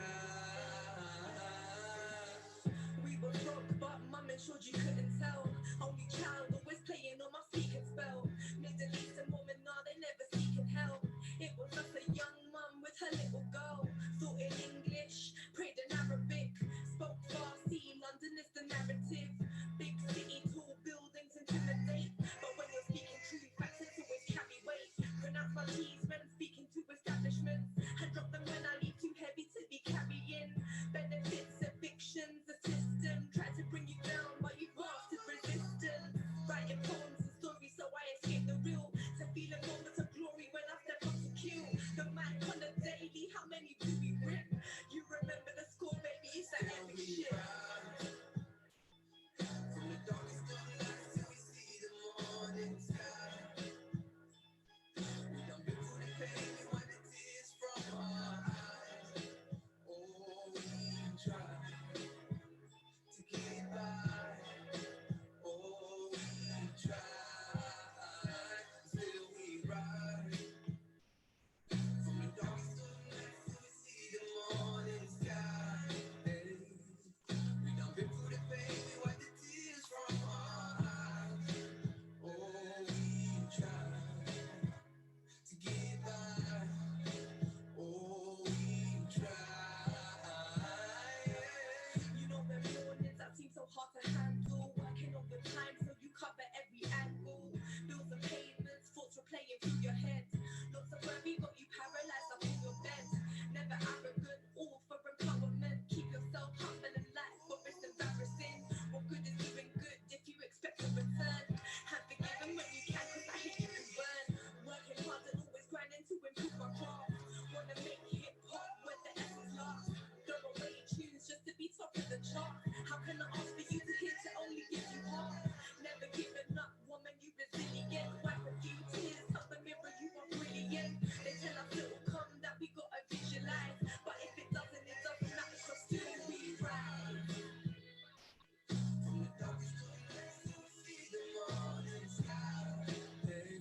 We were broke, but mum ensured you couldn't tell. Only child, always playing on my feet and spell. Middle Eastern woman, nah, they never seeking help. It was just a young mum with her little girl. Thought in English, prayed in Arabic. Spoke Farsi, London is the narrative. Big city, tall buildings intimidate. But when you're speaking true facts, it's always carry weight. Pronounce my T's when speaking to establishments. And drop them when I leave too heavy to be carrying. Benefits, evictions, the system tried to bring you down, but you've mastered resistance. Writing poems and stories so I escape the real. To feel a moment of glory when I step up to kill. The mic on the daily, how many do we rip? You remember the score, baby, it's that epic shit. From the darkest of nights till we see the morning sky. We done been through the pain, we wipe the tears from our eyes. Oh, we try to get by. Oh, we try. Still we rise. From the darkest of nights till we see the morning sky. Hey, we done been through the pain, we wipe the tears from our eyes. Oh, we try to get by. Oh, we try. You know them mornings that seem so hard to handle. Working overtime so you cover every angle. Bills and payments, thoughts replaying through your head. Lots of worry got you paralyzed up in your bed. Never arrogant, all for empowerment. Keep yourself humble and light, but it's embarrassing. What good is doing good if you expect a return? Have forgiven when you can, cause I hate you can burn. Working hard and always grinding to improve my craft. Wanna make hip hop where the essence lasts. Throw away tunes just to be top of the chart. How can I ask for you to hit to only give you half? Never giving up, woman, you resilient. Wipe a few tears, tell the mirror you are brilliant. They tell us it will come, that we gotta visualize. But if it doesn't matter, so still we rise. From the darkest of nights till we see the morning sky. Hey,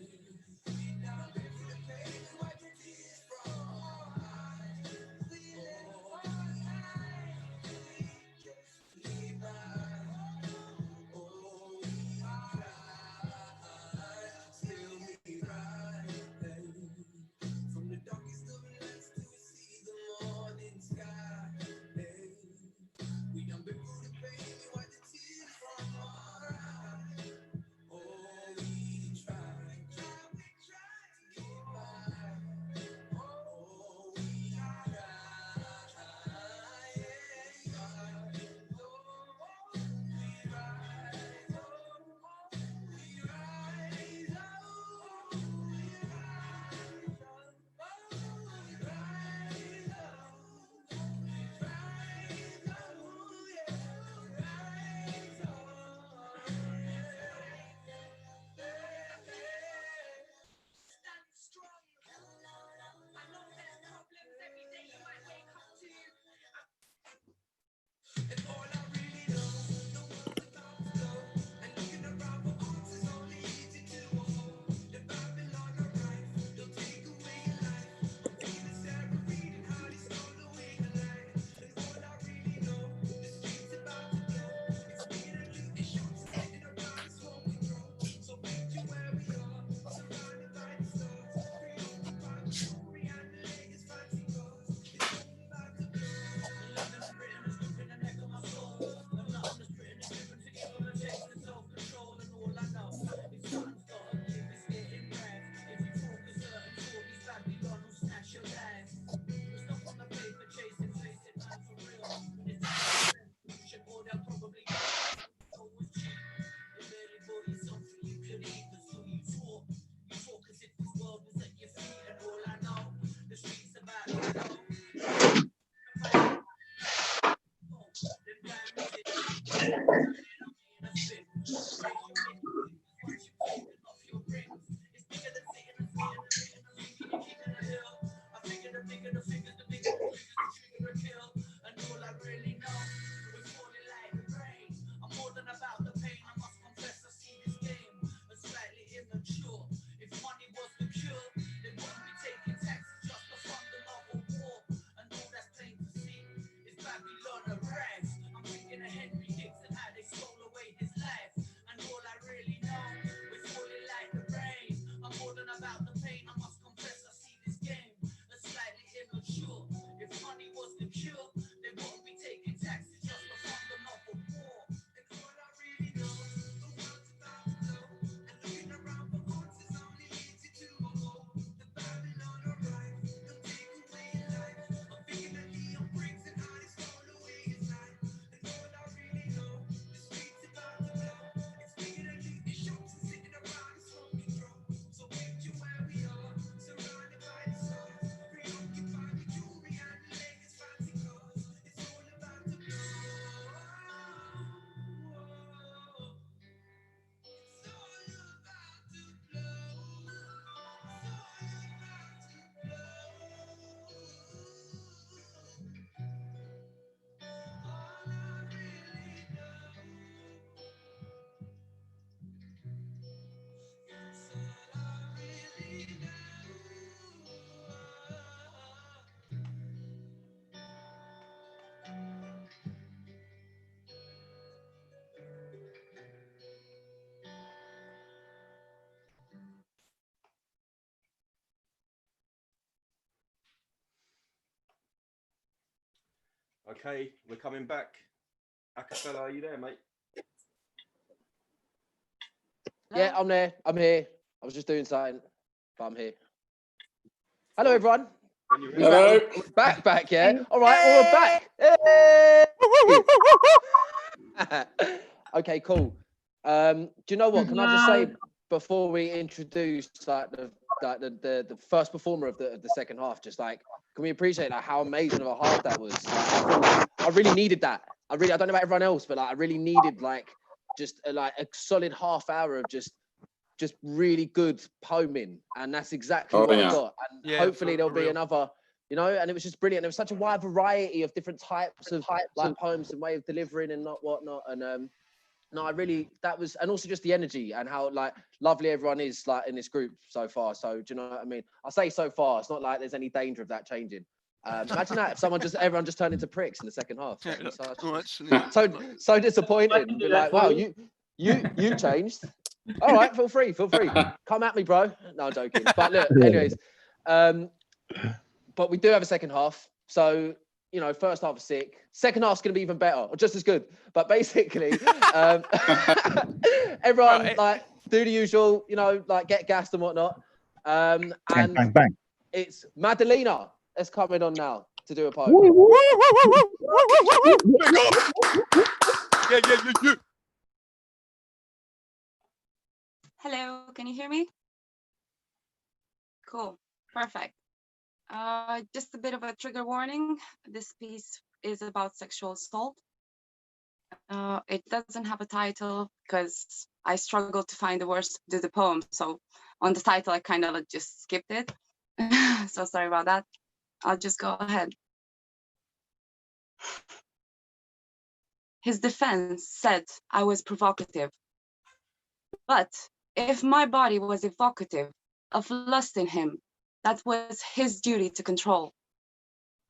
we down been through the pain, we wipe the tears from our eyes. Oh, we try. Okay, we're coming back. Acapella, are you there, mate? Yeah, I'm there. I'm here. I was just doing something, but I'm here. Hello, everyone. Hello. Back, yeah. All right, well, we're back. Hey! Okay, cool. Do you know what? Can I just say before we introduce the first performer of the second half, just like, can we appreciate like how amazing of a half that was? Like, I really needed that. I don't know about everyone else, but like I really needed like just a solid half hour of just really good poeming, and that's exactly what I got. And hopefully there'll be another, you know. And it was just brilliant. There was such a wide variety of different types of like poems and way of delivering and whatnot. And no, I really, that was, and also just the energy and how like lovely everyone is like in this group so far. So do you know what I mean? I say so far, it's not like there's any danger of that changing. Imagine that if everyone just turned into pricks in the second half. So disappointing. Be like, wow, you changed. All right, feel free. Come at me, bro. No, I'm joking. But look, anyways, but we do have a second half. So, you know, first half is sick. Second half's going to be even better, or just as good. But basically, everyone like do the usual, you know, like get gassed and whatnot. And Bang, bang. it's Madalena that's coming on now to do a poem. Yeah. Hello, can you hear me? Cool, perfect. Just a bit of a trigger warning. This piece is about sexual assault. It doesn't have a title because I struggled to find the words to do the poem. So on the title, I kind of just skipped it. So sorry about that. I'll just go ahead. His defense said I was provocative. But if my body was evocative of lust in him, that was his duty to control.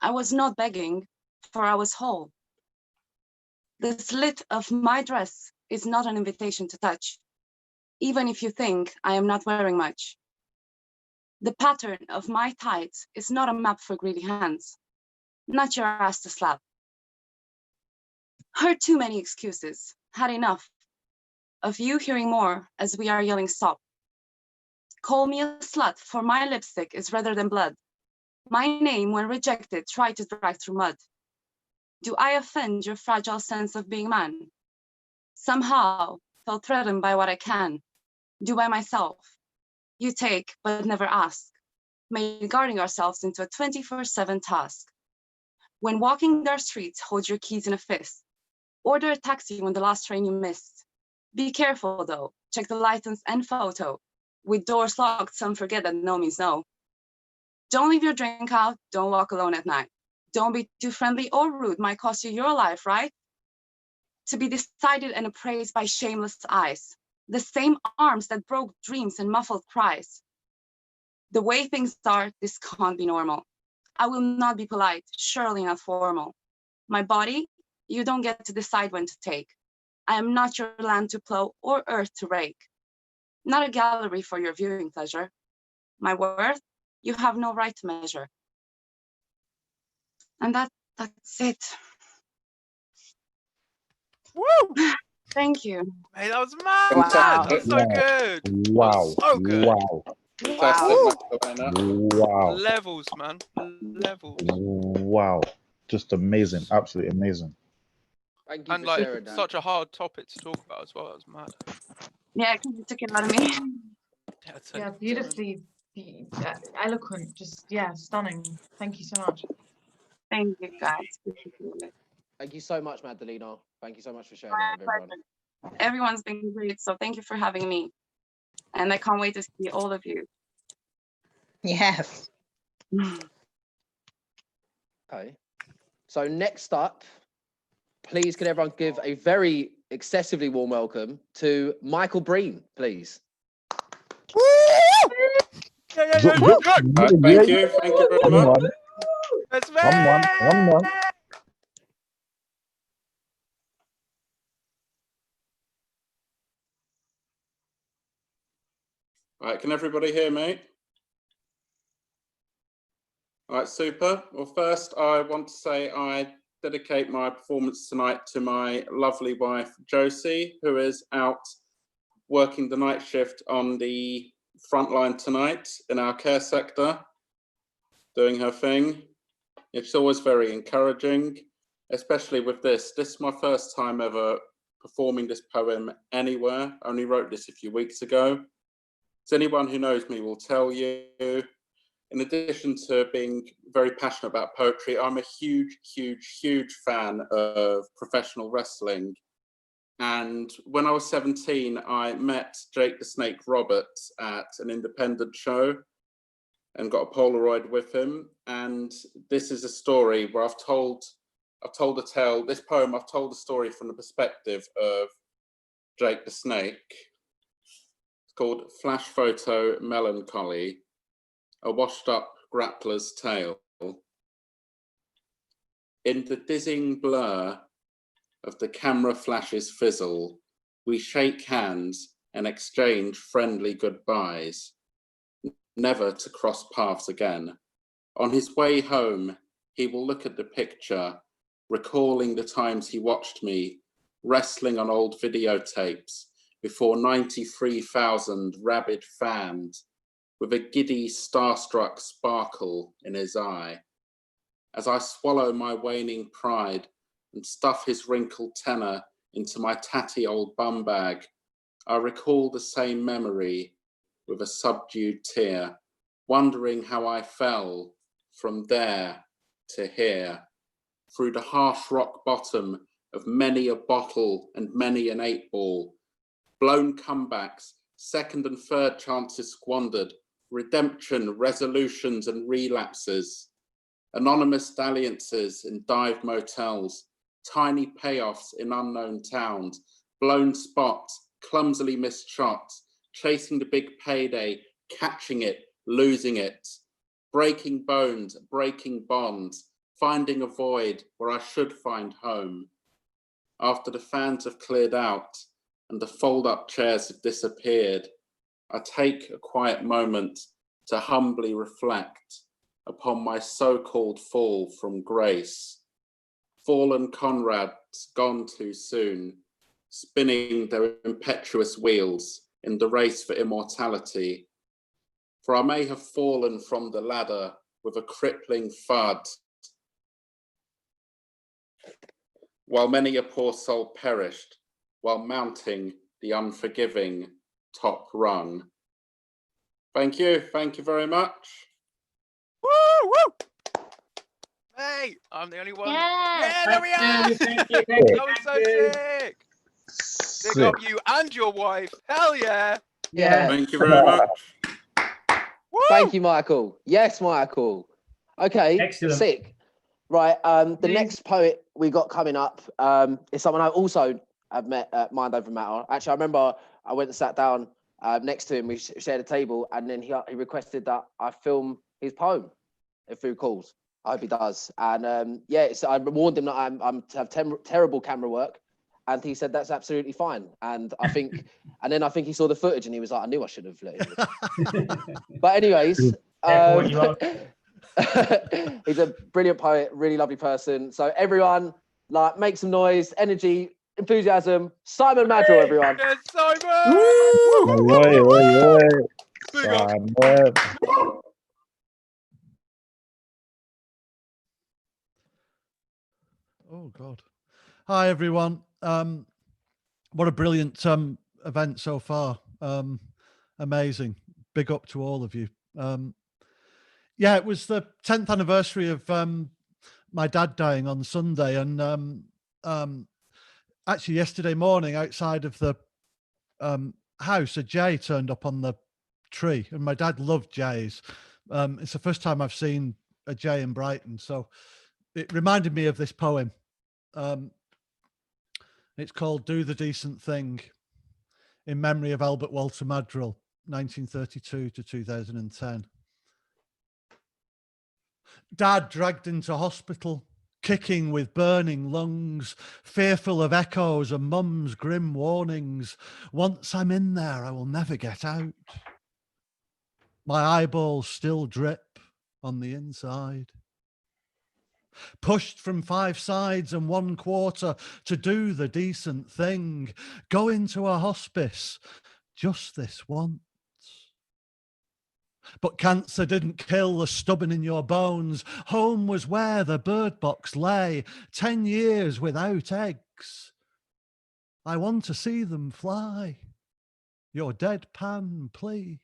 I was not begging, for I was whole. The slit of my dress is not an invitation to touch, even if you think I am not wearing much. The pattern of my tights is not a map for greedy hands, not your ass to slap. Heard too many excuses, had enough of you hearing more as we are yelling stop. Call me a slut, for my lipstick is redder than blood. My name, when rejected, tried to drag through mud. Do I offend your fragile sense of being man? Somehow felt threatened by what I can do by myself. You take, but never ask, made guarding ourselves into a 24/7 task. When walking their streets, hold your keys in a fist. Order a taxi when the last train you missed. Be careful though, check the license and photo. With doors locked, some forget that no means no. Don't leave your drink out, don't walk alone at night. Don't be too friendly or rude, might cost you your life, right? To be decided and appraised by shameless eyes. The same arms that broke dreams and muffled cries. The way things are, this can't be normal. I will not be polite, surely not formal. My body, you don't get to decide when to take. I am not your land to plow or earth to rake. Not a gallery for your viewing pleasure. My worth, you have no right to measure. And that's it. Woo! Thank you. Hey, that was mad. Wow. That was so good. That Wow. was so good. Wow. Fantastic, Woo! Magdalena. Wow. Levels, man. Levels. Wow. Just amazing. Absolutely amazing. Thank you And for like sharing that. such a hard topic to talk about as well. That was mad. Yeah, because you took it out of me. Yeah, beautifully eloquent, just, yeah, stunning. Thank you so much. Thank you, guys. Thank you so much, Magdalena. Thank you so much for sharing My that with everyone. pleasure. Everyone's been great, so thank you for having me. And I can't wait to see all of you. Yes. Okay. So next up, please can everyone give a very excessively warm welcome to Michael Breen, please. Thank you very much. Come on. All right, can everybody hear me? All right, super. Well, first I want to say I dedicate my performance tonight to my lovely wife, Josie, who is out working the night shift on the front line tonight in our care sector, doing her thing. It's always very encouraging, especially with this. This is my first time ever performing this poem anywhere. I only wrote this a few weeks ago. So anyone who knows me will tell you, in addition to being very passionate about poetry, I'm a huge fan of professional wrestling. And when I was 17, I met Jake the Snake Roberts at an independent show and got a Polaroid with him. And this is a story where I've told a tale, this poem, I've told a story from the perspective of Jake the Snake. It's called Flash Photo Melancholy, a washed up grappler's tale. In the dizzying blur of the camera flash's fizzle, we shake hands and exchange friendly goodbyes, never to cross paths again. On his way home, he will look at the picture, recalling the times he watched me wrestling on old videotapes before 93,000 rabid fans with a giddy, starstruck sparkle in his eye. As I swallow my waning pride and stuff his wrinkled tenor into my tatty old bum bag, I recall the same memory with a subdued tear, wondering how I fell from there to here, through the harsh rock bottom of many a bottle and many an 8-ball, blown comebacks, second and third chances squandered, redemption, resolutions and relapses, anonymous dalliances in dive motels, tiny payoffs in unknown towns, blown spots, clumsily missed shots, chasing the big payday, catching it, losing it, breaking bones, breaking bonds, finding a void where I should find home. After the fans have cleared out and the fold-up chairs have disappeared, I take a quiet moment to humbly reflect upon my so-called fall from grace. Fallen Conrads gone too soon, spinning their impetuous wheels in the race for immortality. For I may have fallen from the ladder with a crippling thud, while many a poor soul perished while mounting the unforgiving top rung. Thank you very much. Woo, woo. Hey, I'm the only one. Yeah. There we are. Thank you. That was so sick. Big Sick. up you and your wife. Hell yeah. Yeah. Thank you very much. Woo! Thank you, Michael. Yes, Michael. Okay, Excellent. sick. Right, the Amazing. next poet we got coming up is someone I also have met at Mind Over Matter. Actually, I remember I went and sat down next to him. We shared a table, and then he requested that I film his poem if he calls. I hope he does. And yeah, so I warned him that I'm to have terrible camera work, and he said that's absolutely fine. And I think, and then I think he saw the footage, and he was like, I knew I should have let him. But anyways, Careful what you are. he's a brilliant poet, really lovely person. So everyone, like, make some noise, energy, enthusiasm. Simon Madrill, everyone. Yes, Simon. Oi, oi, oi. Big up. Simon. Oh God. Hi everyone. What a brilliant event so far. Amazing. Big up to all of you. Yeah, it was the 10th anniversary of my dad dying on Sunday, and actually yesterday morning outside of the house, a jay turned up on the tree, and my dad loved jays. It's the first time I've seen a jay in Brighton, so it reminded me of this poem. It's called Do the Decent Thing, in memory of Albert Walter Madrill, 1932 to 2010. Dad dragged into hospital, kicking with burning lungs, fearful of echoes and mum's grim warnings. Once I'm in there, I will never get out. My eyeballs still drip on the inside. Pushed from 5 sides and 1/4 to do the decent thing. Go into a hospice just this once. But cancer didn't kill the stubborn in your bones. Home was where the bird box lay, 10 years without eggs. I want to see them fly. Your deadpan plea.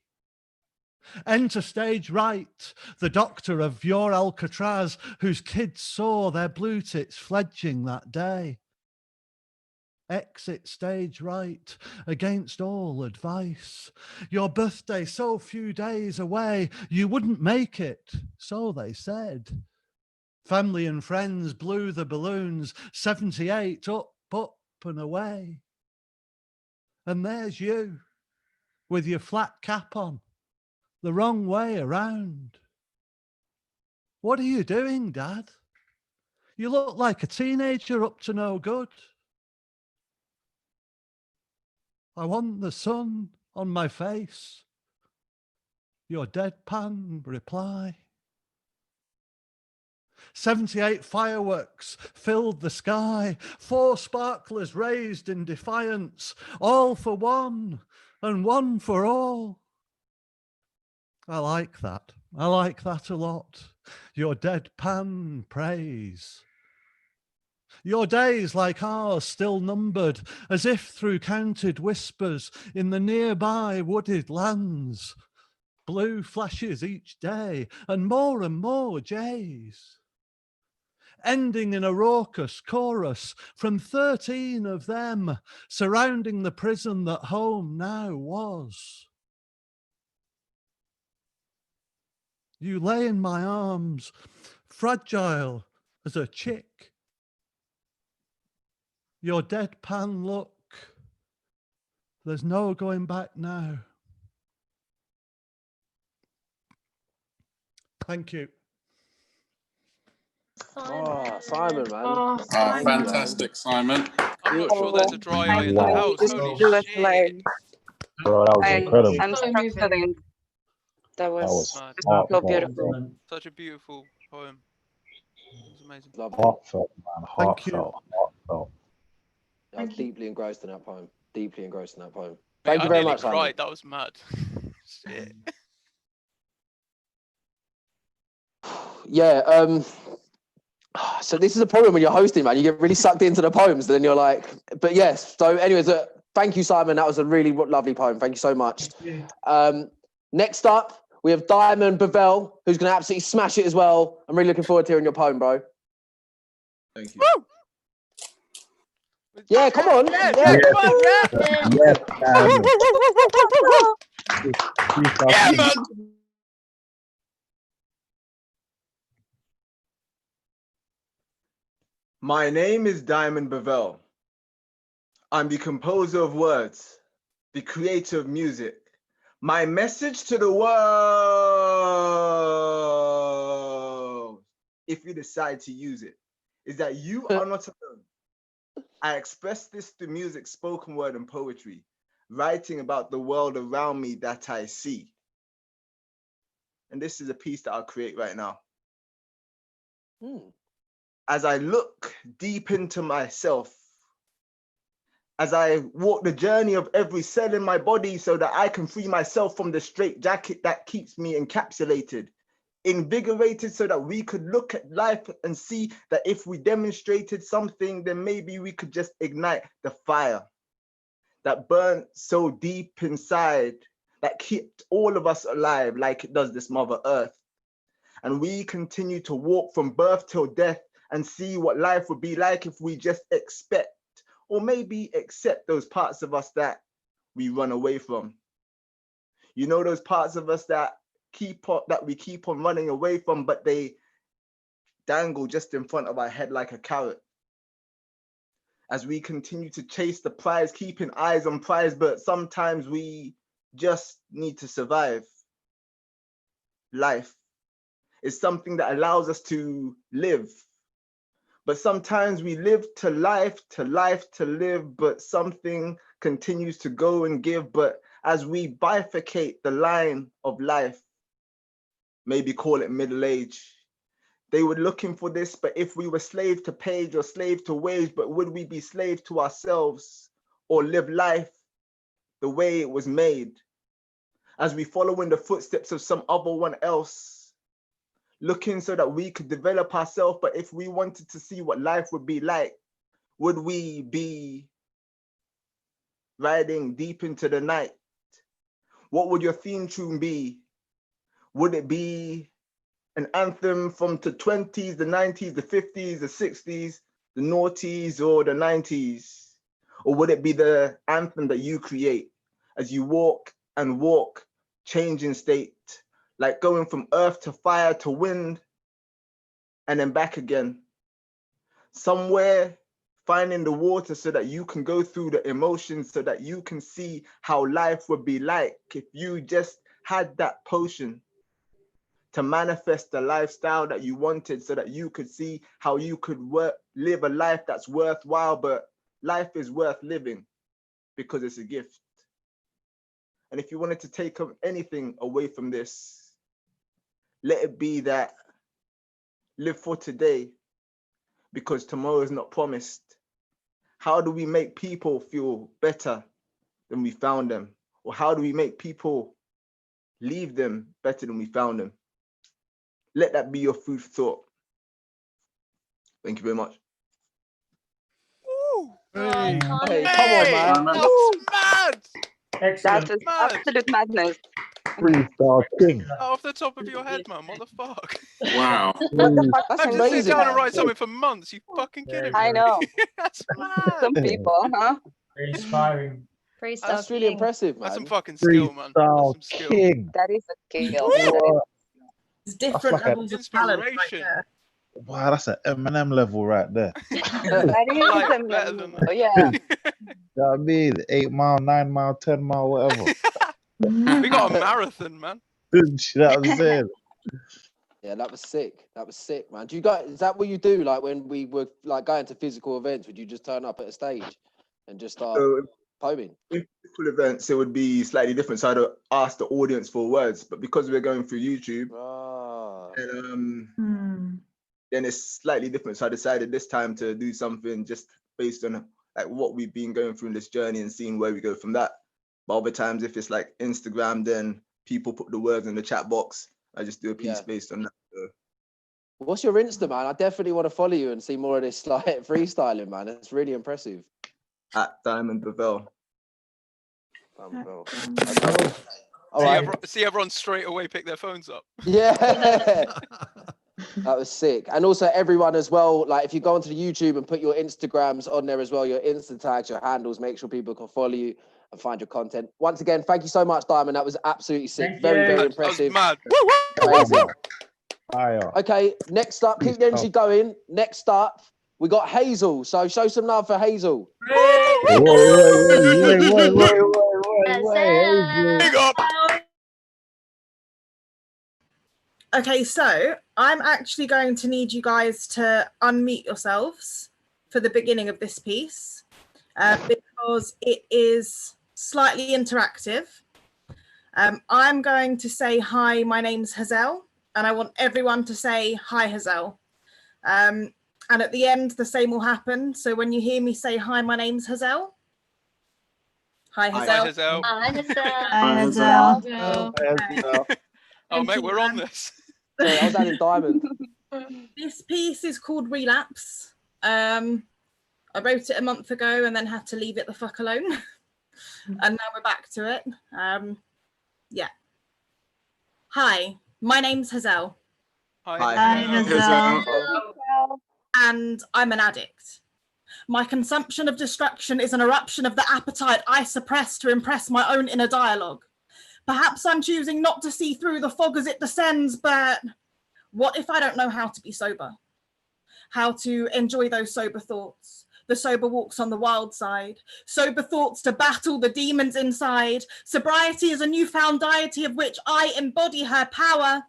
Enter stage right, the doctor of your Alcatraz, whose kids saw their blue tits fledging that day. Exit stage right, against all advice. Your birthday so few days away, you wouldn't make it, so they said. Family and friends blew the balloons, 78 up and away. And there's you, with your flat cap on, the wrong way around. What are you doing, Dad? You look like a teenager up to no good. I want the sun on my face. Your deadpan reply. 78 fireworks filled the sky, 4 sparklers raised in defiance, all for one and one for all. I like that. I like that a lot. Your deadpan praise. Your days like ours still numbered, as if through counted whispers in the nearby wooded lands. Blue flashes each day and more jays. Ending in a raucous chorus from 13 of them, surrounding the prison that home now was. You lay in my arms, fragile as a chick. Your deadpan look, there's no going back now. Thank you. Oh, Simon, man. Oh, Oh, Simon. fantastic, Simon. I'm not sure there's a dry eye in the Wow. house. Holy do it shit. alone. Bro, that was incredible. I'm So stuck moving. feeling. That That was was Mad. so heartfelt, beautiful. Such a beautiful poem. It was amazing. Lovely. heartfelt, man. Thank you. Heartfelt. I was deeply engrossed in that poem. Deeply engrossed in that poem. Mate, Thank I you very nearly much, Simon. cried. That was mad. Shit. Yeah. So this is a problem when you're hosting, man. You get really sucked into the poems, then you're like, but yes. So, anyways, thank you, Simon. That was a really lovely poem. Thank you so much. Next up, We have Diamond Bavell, who's going to absolutely smash it as well. I'm really looking forward to hearing your poem, bro. Thank you. Woo! Yeah, come on. Yeah, Yeah. come on, yeah. Yes, Diamond. Yeah, man. My name is Diamond Bavell. I'm the composer of words, the creator of music. My message to the world, if you decide to use it, is that you are not alone. I express this through music, spoken word, and poetry, writing about the world around me that I see. And this is a piece that I'll create right now. As I look deep into myself, as I walk the journey of every cell in my body so that I can free myself from the straitjacket that keeps me encapsulated, invigorated so that we could look at life and see that if we demonstrated something, then maybe we could just ignite the fire that burnt so deep inside, that kept all of us alive like it does this Mother Earth. And we continue to walk from birth till death and see what life would be like if we just expect, or maybe accept those parts of us that we run away from. You know, those parts of us that we keep on running away from, but they dangle just in front of our head like a carrot. As we continue to chase the prize, keeping eyes on prize, but sometimes we just need to survive. Life is something that allows us to live. But sometimes we live to life, to live, but something continues to go and give. But as we bifurcate the line of life, maybe call it middle age, they were looking for this, but if we were slave to page or slave to wage, but would we be slave to ourselves or live life the way it was made? As we follow in the footsteps of some other one else, looking so that we could develop ourselves, but if we wanted to see what life would be like, would we be riding deep into the night? What would your theme tune be? Would it be an anthem from the 20s, the 90s, the 50s, the 60s, the noughties, or the 90s? Or would it be the anthem that you create as you walk and walk, changing state, like going from earth to fire to wind and then back again? Somewhere finding the water so that you can go through the emotions, so that you can see how life would be like if you just had that potion to manifest the lifestyle that you wanted, so that you could see how you could live a life that's worthwhile. But life is worth living because it's a gift. And if you wanted to take anything away from this, let it be that live for today, because tomorrow is not promised. How do we make people feel better than we found them? Or how do we make people leave them better than we found them? Let that be your food for thought. Thank you very much. Hey, come on, Hey, man. that's mad. Excellent. That is absolute madness. Freestyle king. Off the top of your head, man. What the fuck? Wow. What the fuck? That's I have to sit amazing. down and write something for months. You fucking kidding me? I know. That's mad. Some people, huh? Very inspiring. Freestyle That's really king. impressive, man. That's some fucking skill, man. Freestyle That's some skill. king. That is a skill. What? It's That's different like a, levels of talent right Inspiration. there. wow, that's an Eminem level right there. That is Like, better than that. yeah. You know what I mean? 8 mile, 9 mile, 10 mile, whatever. We got a marathon, man. You know what I'm saying? Yeah, that was sick. That was sick, man. Do you guys, is that what you do? Like when we were like going to physical events, would you just turn up at a stage and just start So poeming? in physical events, it would be slightly different. So I'd ask the audience for words, but because we're going through YouTube, and, then it's slightly different. So I decided this time to do something just based on like what we've been going through in this journey and seeing where we go from that. But other times, if it's like Instagram, then people put the words in the chat box. I just do a piece based on that. So. What's your Insta, man? I definitely want to follow you and see more of this like freestyling, man. It's really impressive. At Diamond Bavell. All right. See everyone straight away pick their phones up. Yeah. That was sick. And also everyone as well, like if you go onto the YouTube and put your Instagrams on there as well, your Insta tags, your handles, make sure people can follow you and find your content. Once again, thank you so much, Diamond. That was absolutely sick. Thank Very, you. very That was impressive. mad. Amazing. Fire. Okay, next up, keep the energy going. Next up, we got Hazel. So show some love for Hazel. Wait. Big up. Okay, so I'm actually going to need you guys to unmute yourselves for the beginning of this piece because it is slightly interactive. I'm going to say, hi, my name's Hazel, and I want everyone to say, hi, Hazel. And at the end, the same will happen. So when you hear me say, hi, my name's Hazel. Hi, Hazel. Hi, Hazel. Hi, Hazel. Hi, Hazel. Oh, Thank mate, you, we're on man. this. Sorry, I was adding Diamond. This piece is called Relapse. I wrote it a month ago and then had to leave it the fuck alone. And now we're back to it. Yeah. Hi, my name's Hazel. Hi, Hazel. And I'm an addict. My consumption of distraction is an eruption of the appetite I suppress to impress my own inner dialogue. Perhaps I'm choosing not to see through the fog as it descends, but what if I don't know how to be sober? How to enjoy those sober thoughts, the sober walks on the wild side, sober thoughts to battle the demons inside. Sobriety is a newfound deity of which I embody her power.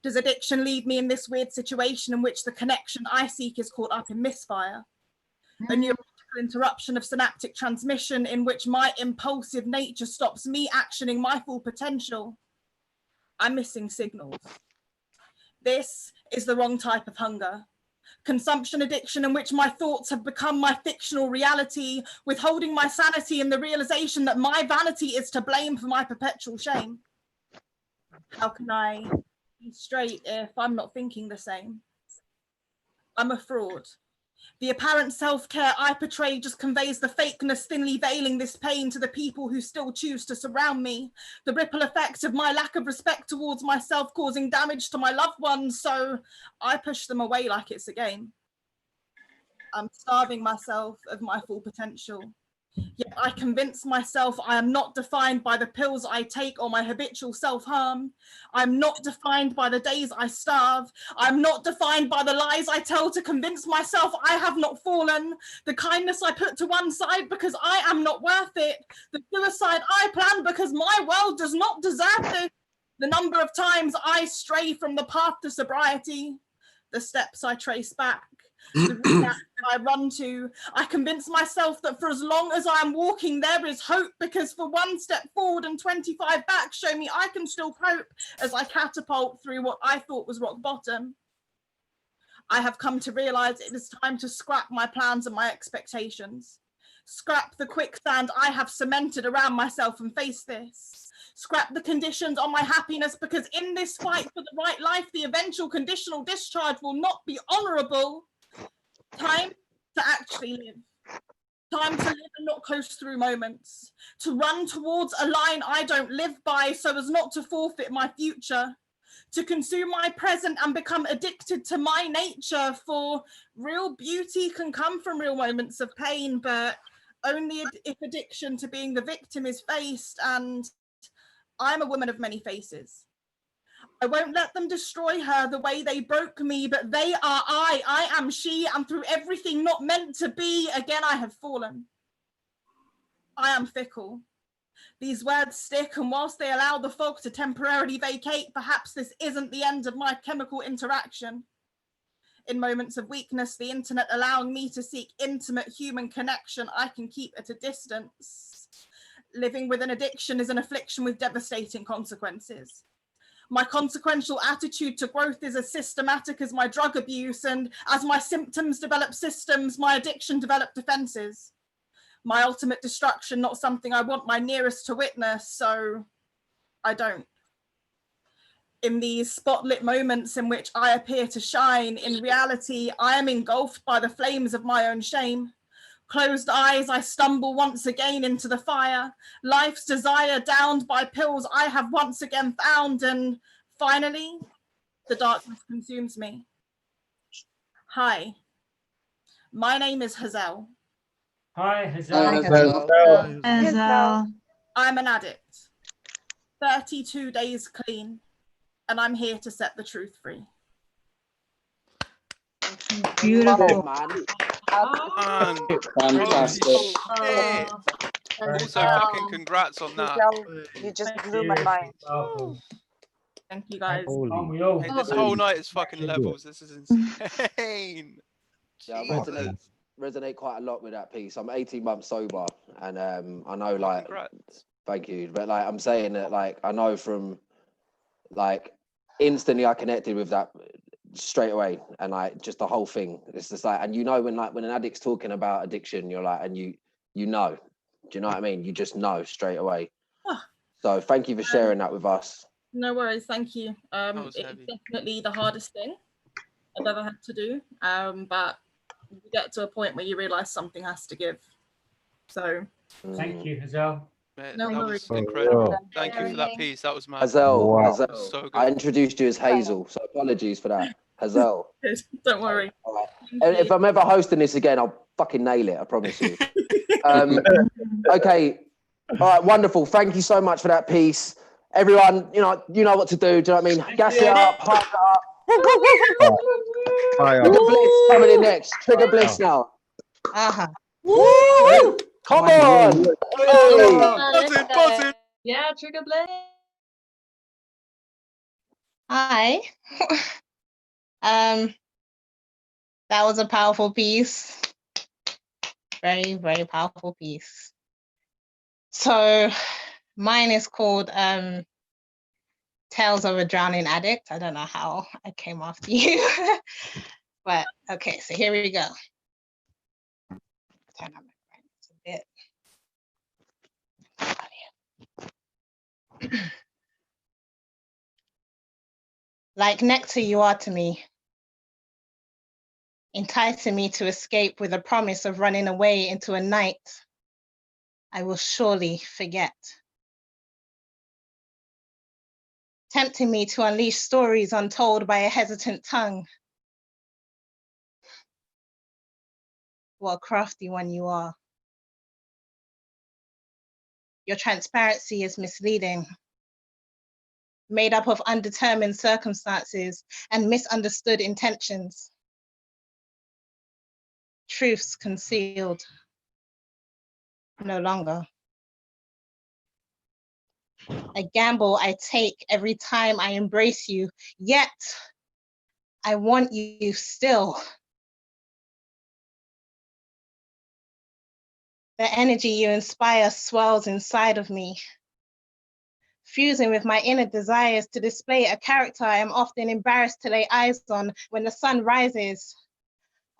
Does addiction leave me in this weird situation in which the connection I seek is caught up in misfire? A neurological interruption of synaptic transmission in which my impulsive nature stops me actioning my full potential. I'm missing signals. This is the wrong type of hunger. Consumption addiction in which my thoughts have become my fictional reality, withholding my sanity in the realization that my vanity is to blame for my perpetual shame. How can I be straight if I'm not thinking the same? I'm a fraud. The apparent self-care I portray just conveys the fakeness thinly veiling this pain to the people who still choose to surround me. The ripple effect of my lack of respect towards myself causing damage to my loved ones, so I push them away like it's a game. I'm starving myself of my full potential. Yet I convince myself I am not defined by the pills I take or my habitual self-harm. I'm not defined by the days I starve. I'm not defined by the lies I tell to convince myself I have not fallen. The kindness I put to one side because I am not worth it. The suicide I plan because my world does not deserve this. The number of times I stray from the path to sobriety. The steps I trace back. The route I run to. I convince myself that for as long as I am walking, there is hope, because for one step forward and 25 back show me I can still cope as I catapult through what I thought was rock bottom. I have come to realize it is time to scrap my plans and my expectations. Scrap the quicksand I have cemented around myself and face this. Scrap the conditions on my happiness, because in this fight for the right life, the eventual conditional discharge will not be honorable. Time to actually live. Time to live and not coast through moments. To run towards a line I don't live by so as not to forfeit my future. To consume my present and become addicted to my nature, for real beauty can come from real moments of pain, but only if addiction to being the victim is faced, and I'm a woman of many faces. I won't let them destroy her the way they broke me, but they are I am she, and through everything not meant to be, again I have fallen. I am fickle. These words stick, and whilst they allow the fog to temporarily vacate, perhaps this isn't the end of my chemical interaction. In moments of weakness, the internet allowing me to seek intimate human connection, I can keep at a distance. Living with an addiction is an affliction with devastating consequences. My consequential attitude to growth is as systematic as my drug abuse, and as my symptoms develop systems, my addiction developed defenses. My ultimate destruction, not something I want my nearest to witness, so I don't. In these spotlit moments in which I appear to shine, in reality, I am engulfed by the flames of my own shame. Closed eyes, I stumble once again into the fire. Life's desire downed by pills I have once again found, and finally, the darkness consumes me. Hi, my name is Hazel. Hi, Hi, Hazel. Hazel. Hazel. I'm an addict, 32 days clean, and I'm here to set the truth free. Beautiful. man. Man, Fantastic. shit. Also, fucking congrats on that. You just blew my mind. Thank you, guys. We all. Hey, this whole night is fucking levels. This is insane. Yeah, I Jesus. resonate quite a lot with that piece. I'm 18 months sober, and I know, like, Congrats. thank you, but like I'm saying that, like, I know from, like, instantly I connected with that straight away, and like just the whole thing. It's just like, and you know, when an addict's talking about addiction, you're like, and you know, do you know what I mean? You just know straight away. So thank you for sharing that with us. No worries, thank you. was It's heavy. definitely the hardest thing I've ever had to do. But you get to a point where you realize something has to give. So Thank you, Hazel. Mate, No that worries. was incredible. yeah. Thank you for that piece. That was mad. Hazel, Wow. Hazel, So good. I introduced you as Hazel, so apologies for that. Hazel. Don't worry. All right. Thank And you. if I'm ever hosting this again, I'll fucking nail it, I promise you. Okay. All right, wonderful. Thank you so much for that piece. Everyone, you know what to do. Do you know what I mean? Gas it up, hype it up. Fire. Trigger Bliss coming in next. Trigger Bliss now. Woo! Come on. Hey. Buzzing. Yeah, Trigger Bliss. Hi. That was a powerful piece. Very, very powerful piece. So mine is called Tales of a Drowning Addict. I don't know how I came after you. But okay, so here we go. Turn on my brightness a bit. Like nectar you are to me, enticing me to escape with a promise of running away into a night I will surely forget. Tempting me to unleash stories untold by a hesitant tongue. What a crafty one you are. Your transparency is misleading, made up of undetermined circumstances and misunderstood intentions. Truths concealed, no longer. A gamble I take every time I embrace you, yet I want you still. The energy you inspire swells inside of me, fusing with my inner desires to display a character I am often embarrassed to lay eyes on when the sun rises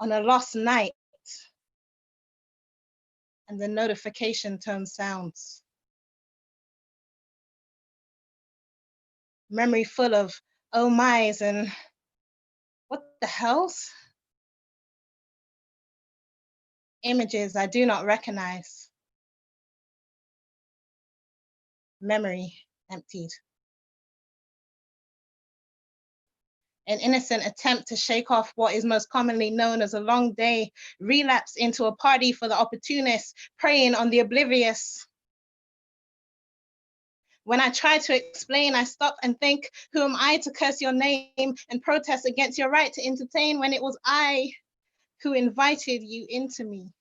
on a lost night and the notification tone sounds. Memory full of oh my's and what the hell's? Images I do not recognize. Memory emptied. An innocent attempt to shake off what is most commonly known as a long day, relapse into a party for the opportunists, preying on the oblivious. When I try to explain, I stop and think, who am I to curse your name and protest against your right to entertain when it was I who invited you into me?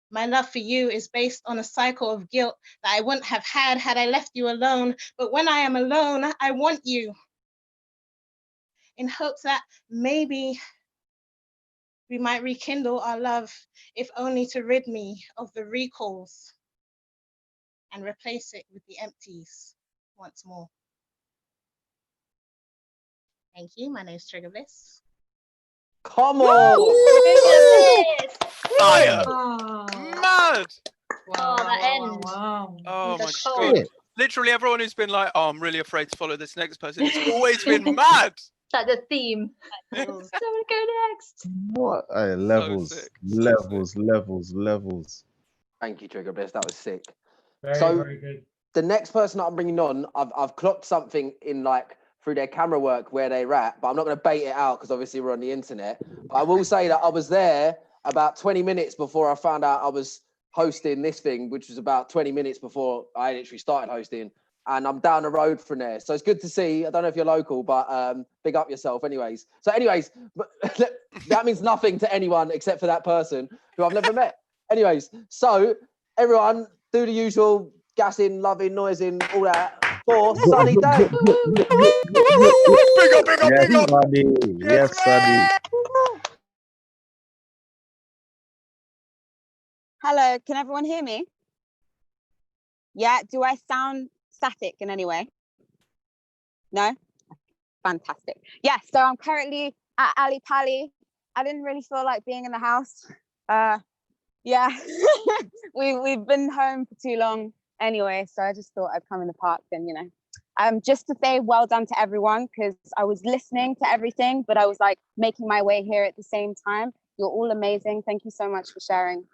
My love for you is based on a cycle of guilt that I wouldn't have had I left you alone. But when I am alone, I want you, in hopes that maybe we might rekindle our love, if only to rid me of the recalls and replace it with the empties once more. Thank you. My name is Trigger Bliss. Come on. Fire. Mad. Wow, that end. Oh The my cold. god. Literally everyone who's been like, oh, I'm really afraid to follow this next person. It's always been mad. Like the theme. So I'm gonna go next. What? Levels, sick, levels. Thank you, Trigger Bliss. That was sick. Very, So very good. the next person that I'm bringing on, I've clocked something in like through their camera work where they rap, but I'm not going to bait it out because obviously we're on the internet. But I will say that I was there about 20 minutes before I found out I was hosting this thing, which was about 20 minutes before I literally started hosting. And I'm down the road from there. So it's good to see. I don't know if you're local, but big up yourself anyways. So anyways, but that means nothing to anyone except for that person who I've never met. Anyways, so everyone do the usual gassing, loving, noising, all that for Sunny Day. Yes, Sunny. Yes, Sunny. Hello, can everyone hear me? Yeah, do I sound static in any way? No? Fantastic. Yeah, so I'm currently at Ali Pali. I didn't really feel like being in the house. Yeah, we've been home for too long anyway, so I just thought I'd come in the park and, you know, just to say well done to everyone, because I was listening to everything, but I was like making my way here at the same time. You're all amazing. Thank you so much for sharing.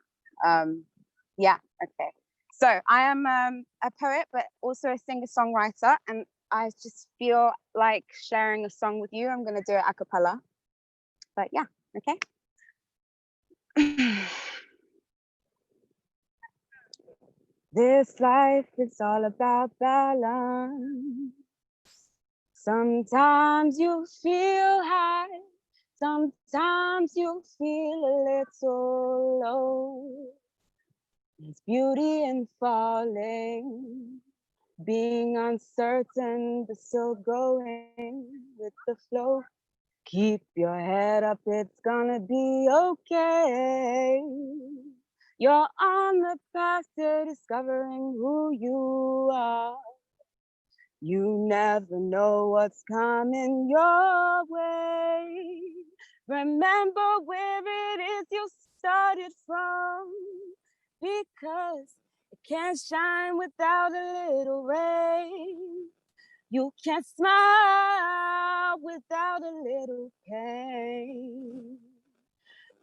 Yeah, okay. So I am a poet, but also a singer-songwriter, and I just feel like sharing a song with you. I'm going to do it a cappella, but yeah, okay. This life is all about balance. Sometimes you feel high, sometimes you feel a little low. There's beauty in falling, being uncertain, but still going with the flow. Keep your head up, it's gonna be okay. You're on the path to discovering who you are. You never know what's coming your way. Remember where it is you started from, because it can't shine without a little rain. You can't smile without a little pain.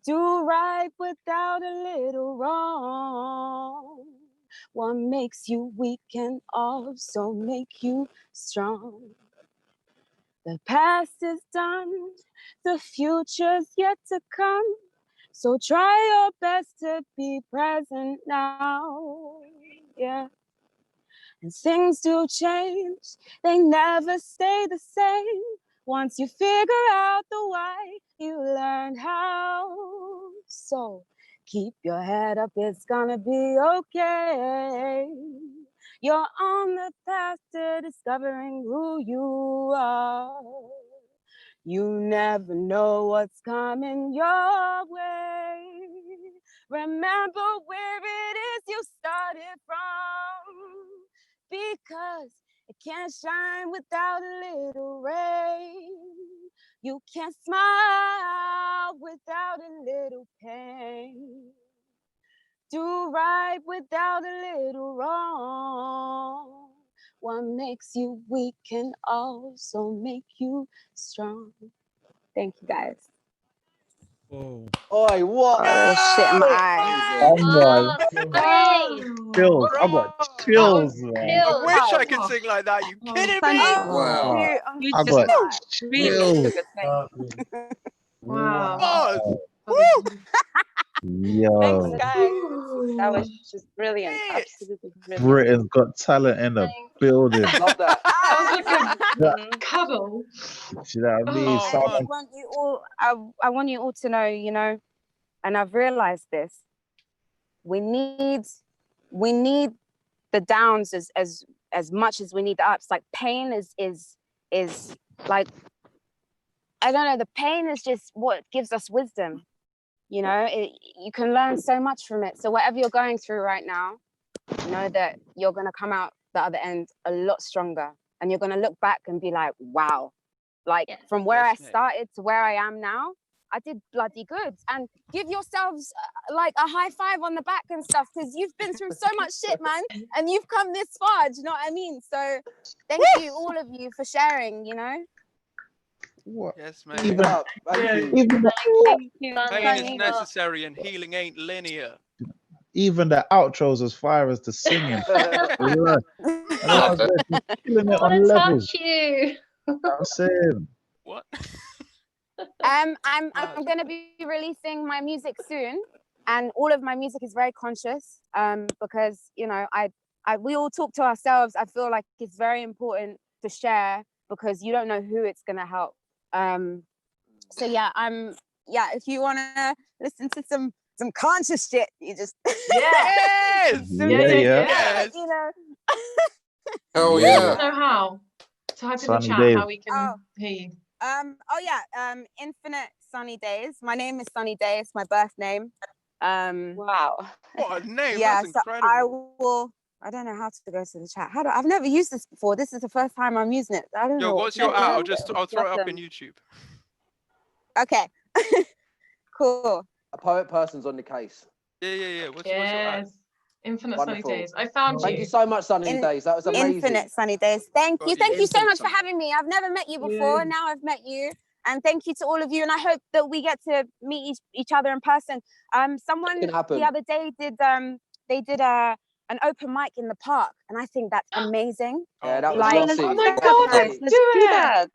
Do right without a little wrong. What makes you weak can also make you strong. The past is done, the future's yet to come. So try your best to be present now. Yeah. And things do change, they never stay the same. Once you figure out the why, you learn how. So keep your head up, it's gonna be okay. You're on the path to discovering who you are. You never know what's coming your way. Remember where it is you started from, because it can't shine without a little rain. You can't smile without a little pain. Do right without a little wrong. What makes you weak can also make you strong. Thank you, guys. Oh. Oi, what? There's shit in my eye. Oh Three. chills. I got chills, man. I wish I could sing like that. You kidding me? Wow. You I just got chills. Wow. Wow. Thanks, Yo, guys. That was just brilliant. Absolutely brilliant. Britain's Got Talent in the building. Love that. That was like Yeah. a cuddle. See that I mean? Oh. I Someone, want you all. I want you all to know, you know, and I've realized this. We need the downs as much as we need the ups. Like pain is like, I don't know. The pain is just what gives us wisdom. You know, you can learn so much from it. So whatever you're going through right now, know that you're gonna come out the other end a lot stronger, and you're gonna look back and be like, wow, like from where I started to where I am now, I did bloody good. And give yourselves like a high five on the back and stuff, because you've been through so much shit, man, and you've come this far. Do you know what I mean? So thank you, all of you, for sharing. You know, What? Yes, Keep mate. it up. Thank you. Even the, Thank you. Pain is necessary and healing ain't linear. even the outros as far as the singing. Lord. And I Love was it. there just killing I it want on to levels. touch you. I'm saying. What? I'm gonna be releasing my music soon, and all of my music is very conscious. Because you know, we all talk to ourselves. I feel like it's very important to share because you don't know who it's gonna help. So yeah, if you wanna listen to some conscious shit, you just Yes! yes. You know. Oh Yeah. yeah. Know how. Type in the Sunny chat days. how we can hear you. Infinite Sunny Days. My name is Sunny Day. It's my birth name. Wow. What a name. Yeah, That's so incredible. I don't know how to go to the chat. I've never used this before. This is the first time I'm using it. I don't Yo, know. what's your at? I'll throw it up in YouTube. Okay. Cool. A poet person's on the case. Yeah. What's your at? Yes. Infinite Wonderful. Sunny Days. I found Thank you. you so much, Sunny Days. That was amazing. Infinite Sunny Days. Thank you. Got Thank you so Infinite much for Sunny having me. I've never met you before. Now I've met you. And thank you to all of you. And I hope that we get to meet each other in person. Someone It can happen. the other day did an open mic in the park, and I think that's amazing. Yeah, that was Like, glossy. Oh my That was God, glossy. let's do that.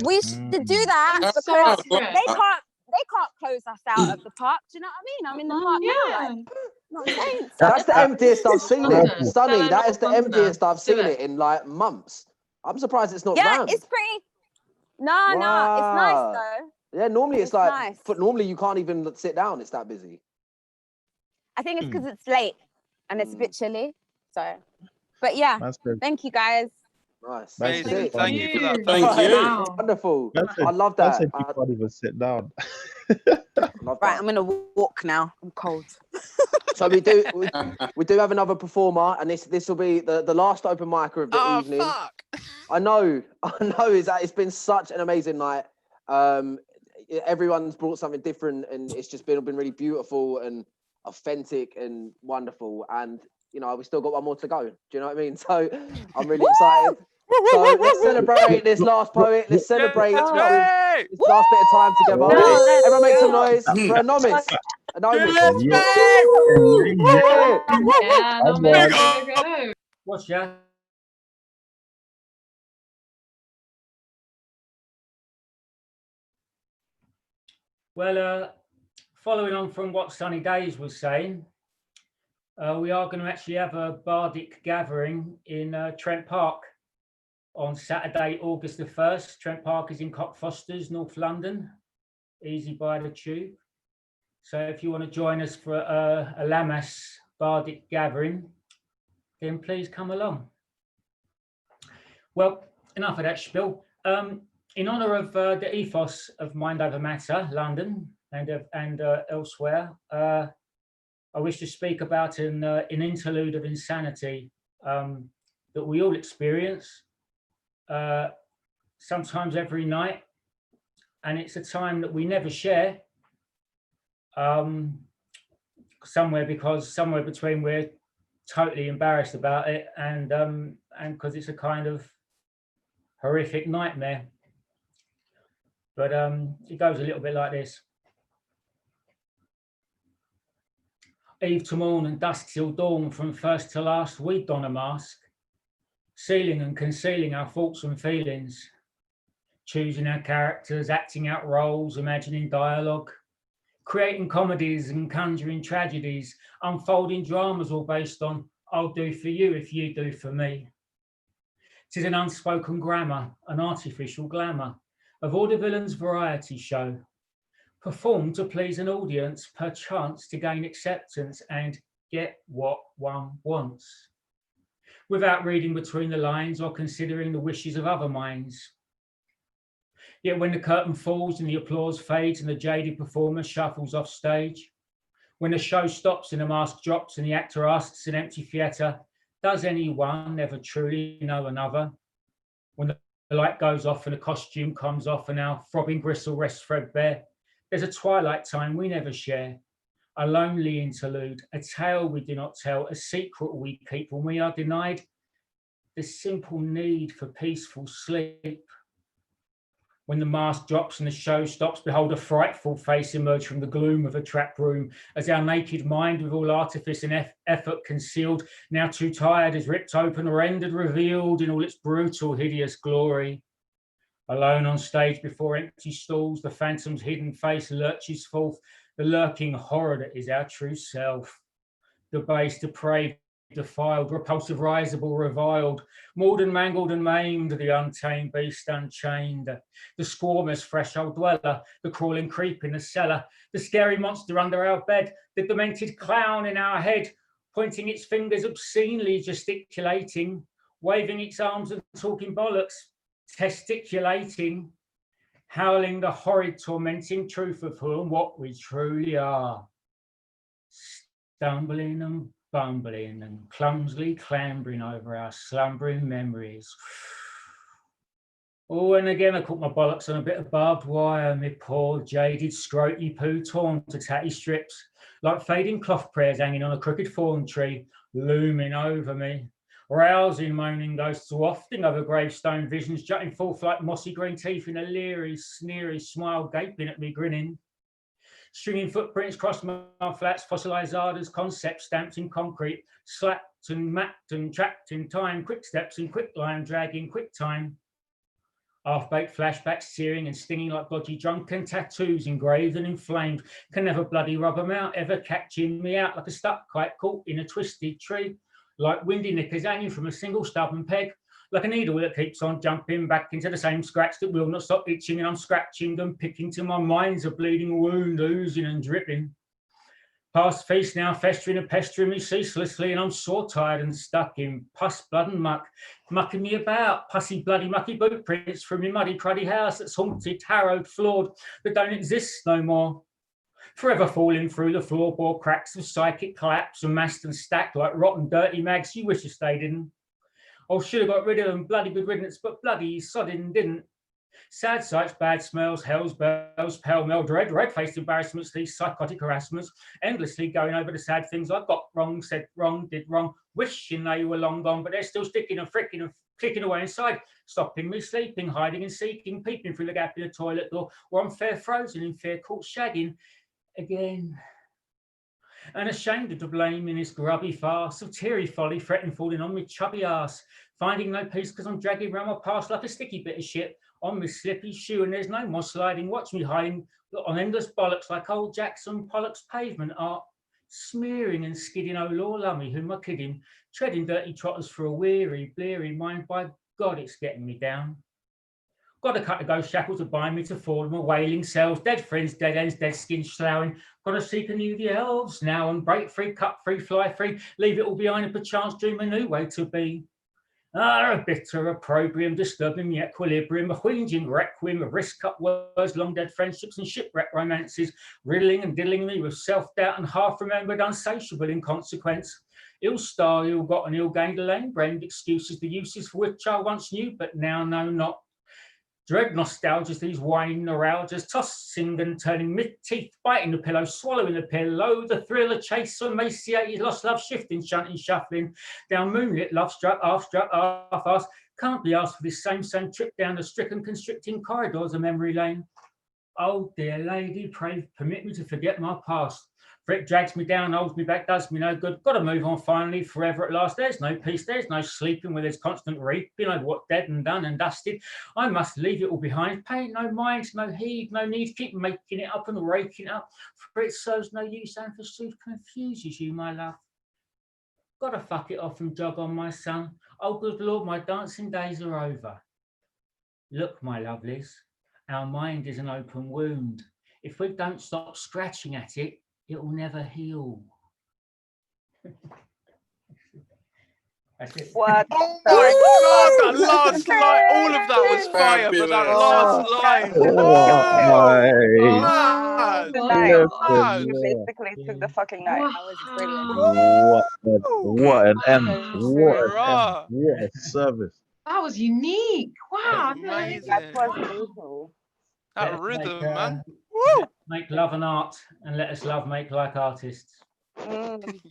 we should do that I'm because so up for it. they can't close us out of the park. Do you know what I mean? I'm in the park now, Yeah. like, not saying. That's the emptiest I've seen it. London. Sunny, Fellow that is the Londoner. emptiest I've Do seen it. it in like months. I'm surprised it's not Yeah, rammed. it's pretty. No, it's nice Wow. though. Yeah, normally it's like, nice. normally you can't even sit down. It's that busy. I think it's because it's late and it's a bit chilly. So, but yeah, That's good. thank you guys. Nice. Amazing. Sick. Thank you for that. Thank Thank you. you. Wow. Wonderful. That's I love That's that. if you can't even sit down. Love Right, that. I'm gonna walk now. I'm cold. So we do have another performer, and this will be the last open micer of the evening. Fuck. I know. Is that it's been such an amazing night. Everyone's brought something different, and it's just been really beautiful and authentic and wonderful. And you know, we still got one more to go. Do you know what I mean? So I'm really excited. So let's celebrate this last poet. Let's celebrate Yes, this mate. last bit of time together. No, let's Everyone make some go. noise for Anomis. Anomis. Yes, Yeah. mate. Yeah. Yeah, no, Come man. on. Go. What's that? Well, following on from what Sunny Days was saying, we are going to actually have a bardic gathering in Trent Park on Saturday, August the 1st. Trent Park is in Cockfosters, North London, easy by the tube. So if you want to join us for a Lammas bardic gathering, then please come along. Well, enough of that spiel. In honour of the ethos of Mind Over Matter, London, and elsewhere, I wish to speak about an interlude of insanity that we all experience, sometimes every night, and it's a time that we never share. Somewhere between we're totally embarrassed about it, and because it's a kind of horrific nightmare. But it goes a little bit like this. Eve to morn and dusk till dawn, from first to last, we don a mask, sealing and concealing our thoughts and feelings, choosing our characters, acting out roles, imagining dialogue, creating comedies and conjuring tragedies, unfolding dramas all based on I'll do for you if you do for me. 'Tis an unspoken grammar, an artificial glamour of vaudevillians variety show, performed to please an audience, perchance to gain acceptance and get what one wants, without reading between the lines or considering the wishes of other minds. Yet when the curtain falls and the applause fades and the jaded performer shuffles off stage, when the show stops and the mask drops and the actor asks an empty theatre, does anyone ever truly know another? When the light goes off and the costume comes off and our throbbing gristle rests threadbare, there's a twilight time we never share, a lonely interlude, a tale we do not tell, a secret we keep when we are denied the simple need for peaceful sleep. When the mask drops and the show stops, behold a frightful face emerge from the gloom of a trap room, as our naked mind, with all artifice and effort concealed, now too tired, is ripped open, rendered, revealed in all its brutal, hideous glory. Alone on stage before empty stalls, the phantom's hidden face lurches forth, the lurking horror that is our true self. Debased, depraved, defiled, repulsive, risible, reviled, mauled and mangled and maimed, the untamed beast unchained, the squamous threshold dweller, the crawling creep in the cellar, the scary monster under our bed, the demented clown in our head, pointing its fingers obscenely, gesticulating, waving its arms and talking bollocks, testiculating, howling the horrid, tormenting truth of who and what we truly are, stumbling and bumbling and clumsily clambering over our slumbering memories. Oh, and again I caught my bollocks on a bit of barbed wire, my poor jaded scroty poo torn to tatty strips, like fading cloth prayers hanging on a crooked thorn tree, looming over me. Rousing moaning ghosts wafting over gravestone visions, jutting forth like mossy green teeth in a leery, sneery smile, gaping at me, grinning. Stringing footprints cross my flats, fossilized ardors, concepts stamped in concrete, slapped and mapped and trapped in time, quick steps and quick line, dragging quick time. Half-baked flashbacks searing and stinging like dodgy drunken tattoos, engraved and inflamed, can never bloody rub them out, ever catching me out like a stuck kite caught in a twisted tree, like windy knickers hanging from a single stubborn peg, like a needle that keeps on jumping back into the same scratch that will not stop itching, and I'm scratching and picking till my mind's a bleeding wound, oozing and dripping. Past feast now festering and pestering me ceaselessly, and I'm sore tired and stuck in pus, blood and muck, mucking me about, pussy, bloody, mucky boot prints from your muddy, cruddy house that's haunted, harrowed, flawed, that don't exist no more. Forever falling through the floorboard cracks of psychic collapse, amassed and stacked like rotten, dirty mags you wish you stayed in. Oh, should have got rid of them, bloody good riddance, but bloody sodding didn't. Sad sights, bad smells, hell's bells, pell-mell, dread, red-faced embarrassments, these psychotic harassments, endlessly going over the sad things I got wrong, said wrong, did wrong, wishing they were long gone, but they're still sticking and fricking and clicking away inside, stopping me sleeping, hiding and seeking, peeping through the gap in the toilet door, or I'm fair frozen in fear, caught shagging again. And ashamed of to blame in this grubby farce of teary folly, fretting falling on me chubby ass, finding no peace because I'm dragging round my past like a sticky bit of shit on my slippy shoe, and there's no more sliding. Watch me hiding on endless bollocks like old Jackson Pollock's pavement art, smearing and skidding, oh Lord lummy, whom I kidding, treading dirty trotters for a weary, bleary mind. By God, it's getting me down. Got to cut the ghost shackles to bind me to fall, my wailing cells, dead friends, dead ends, dead skin sloughing. Got to seek anew the elves now and break free, cut free, fly free, leave it all behind and perchance dream a new way to be. Ah, a bitter opprobrium, disturbing the equilibrium, a whinging requiem of wrist-cut words, long-dead friendships and shipwreck romances, riddling and diddling me with self-doubt and half-remembered unsatiable inconsequence. Ill star, ill got and ill-gained, lame-brained excuses, the uses for which I once knew, but now know not. Dread nostalgias, these whining neuralgias, tossing and turning mid-teeth, biting the pillow, swallowing the pillow, the thrill of chase, emaciated, lost love, shifting, shunting, shuffling, down moonlit, love struck, half-asked, can't be asked for this same trip down the stricken, constricting corridors of memory lane. Oh, dear lady, pray permit me to forget my past. For it drags me down, holds me back, does me no good. Got to move on finally, forever at last. There's no peace, there's no sleeping, where there's constant reaping over what's dead and done and dusted. I must leave it all behind. Pay no mind, no heed, no need. Keep making it up and raking it up, for it serves no use and forsooth confuses you, my love. Got to fuck it off and jog on, my son. Oh, good Lord, my dancing days are over. Look, my lovelies, our mind is an open wound. If we don't stop scratching at it, it will never heal. That's it. What? Oh my God, that last line, all of that was fire, but that last line, You basically took the fucking night. That was brilliant. What an end. What an end. Bruh. What a service. That was unique. Wow. Amazing. That was brutal. That rhythm, man. Make love and art, and let us love make like artists.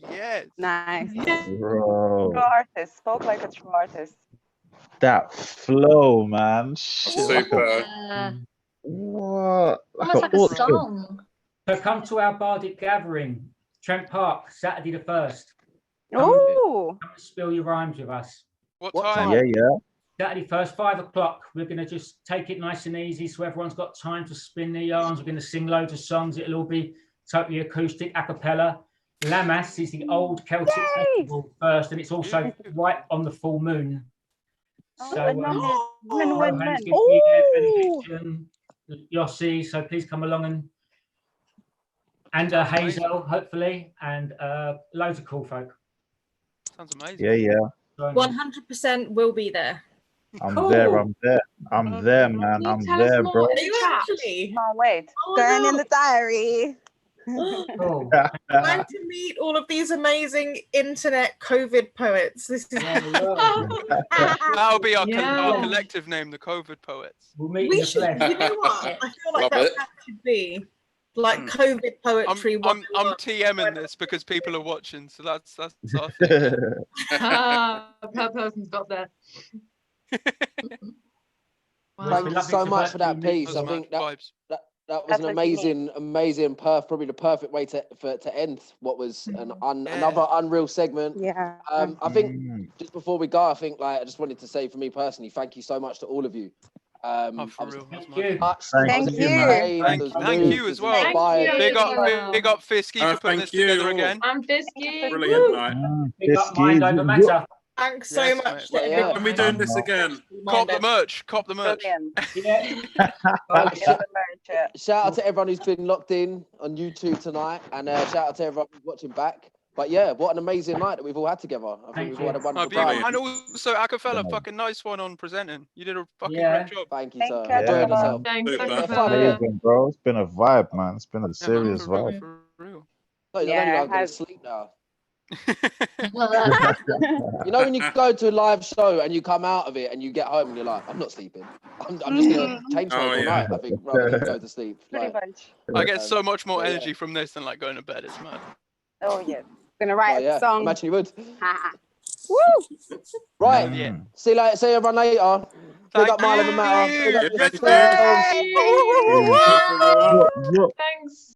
Yes. Nice. Bro. True artist. Spoke like a true artist. That flow, man. Shit, like a, Super. what? Like Almost an like a orchard. song. So come to our Bardic gathering, Trent Park, Saturday the 1st. Oh, Come and spill your rhymes with us. What What time? Yeah, yeah. Saturday 1st, 5 o'clock. We're going to just take it nice and easy so everyone's got time to spin their yarns. We're going to sing loads of songs. It'll all be totally acoustic, a cappella. Lammas is the old Celtic festival first, and it's also right on the full moon. oh, So I love it. Win, win, Rohan's win. going to be there, benediction, Yossi, so please come along and Hazel, hopefully, and loads of cool folk. Sounds amazing. Yeah, yeah. 100% will be there. I'm Cool. there. I'm there. I'm there, man. Can you I'm tell us there, more bro. in Are you chat? actually? Can't wait. Oh, Going in no. the diary. Cool. Trying to meet all of these amazing internet COVID poets. This is That'll be our, Yeah. our collective name, the COVID Poets. We'll meet in we the should. flesh. You know what? I feel like Love that it. should be like COVID poetry. I'm TMing this because people are watching, so that's our thing. Per person's got there. Thank you so much for that piece. I think that was an amazing probably the perfect way to end what was another unreal segment. Yeah. I think just before we go, I think I just wanted to say for me personally, thank you so much to all of you. For real. Thank you as well. Big up Fisky for putting this together again. I'm Fisky. Brilliant night. Big up Mind Over Matter. Thanks so much. When we doing this again? Cop the merch. Cop the merch. Shout out to everyone who's been locked in on YouTube tonight, and shout out to everyone who's watching back. But yeah, what an amazing night that we've all had together. I think we've all had a wonderful time. And also, Acapella, fucking nice one on presenting. You did a fucking great job. Thank you, sir. Yeah, Enjoyed man. yourself. Amazing, bro. It's been a vibe, man. It's been a serious vibe. For real. I'm going to sleep now. You know when you go to a live show and you come out of it and you get home and you're like, I'm not sleeping. I'm just gonna change smoke all night. I think rather than go to sleep. I get so much more energy from this than going to bed. It's mad. Oh yeah, gonna write a song. Imagine you would. Woo! Right. See you later. See everyone later. Big up Mind Over Matter. Big up yourselves. Thanks.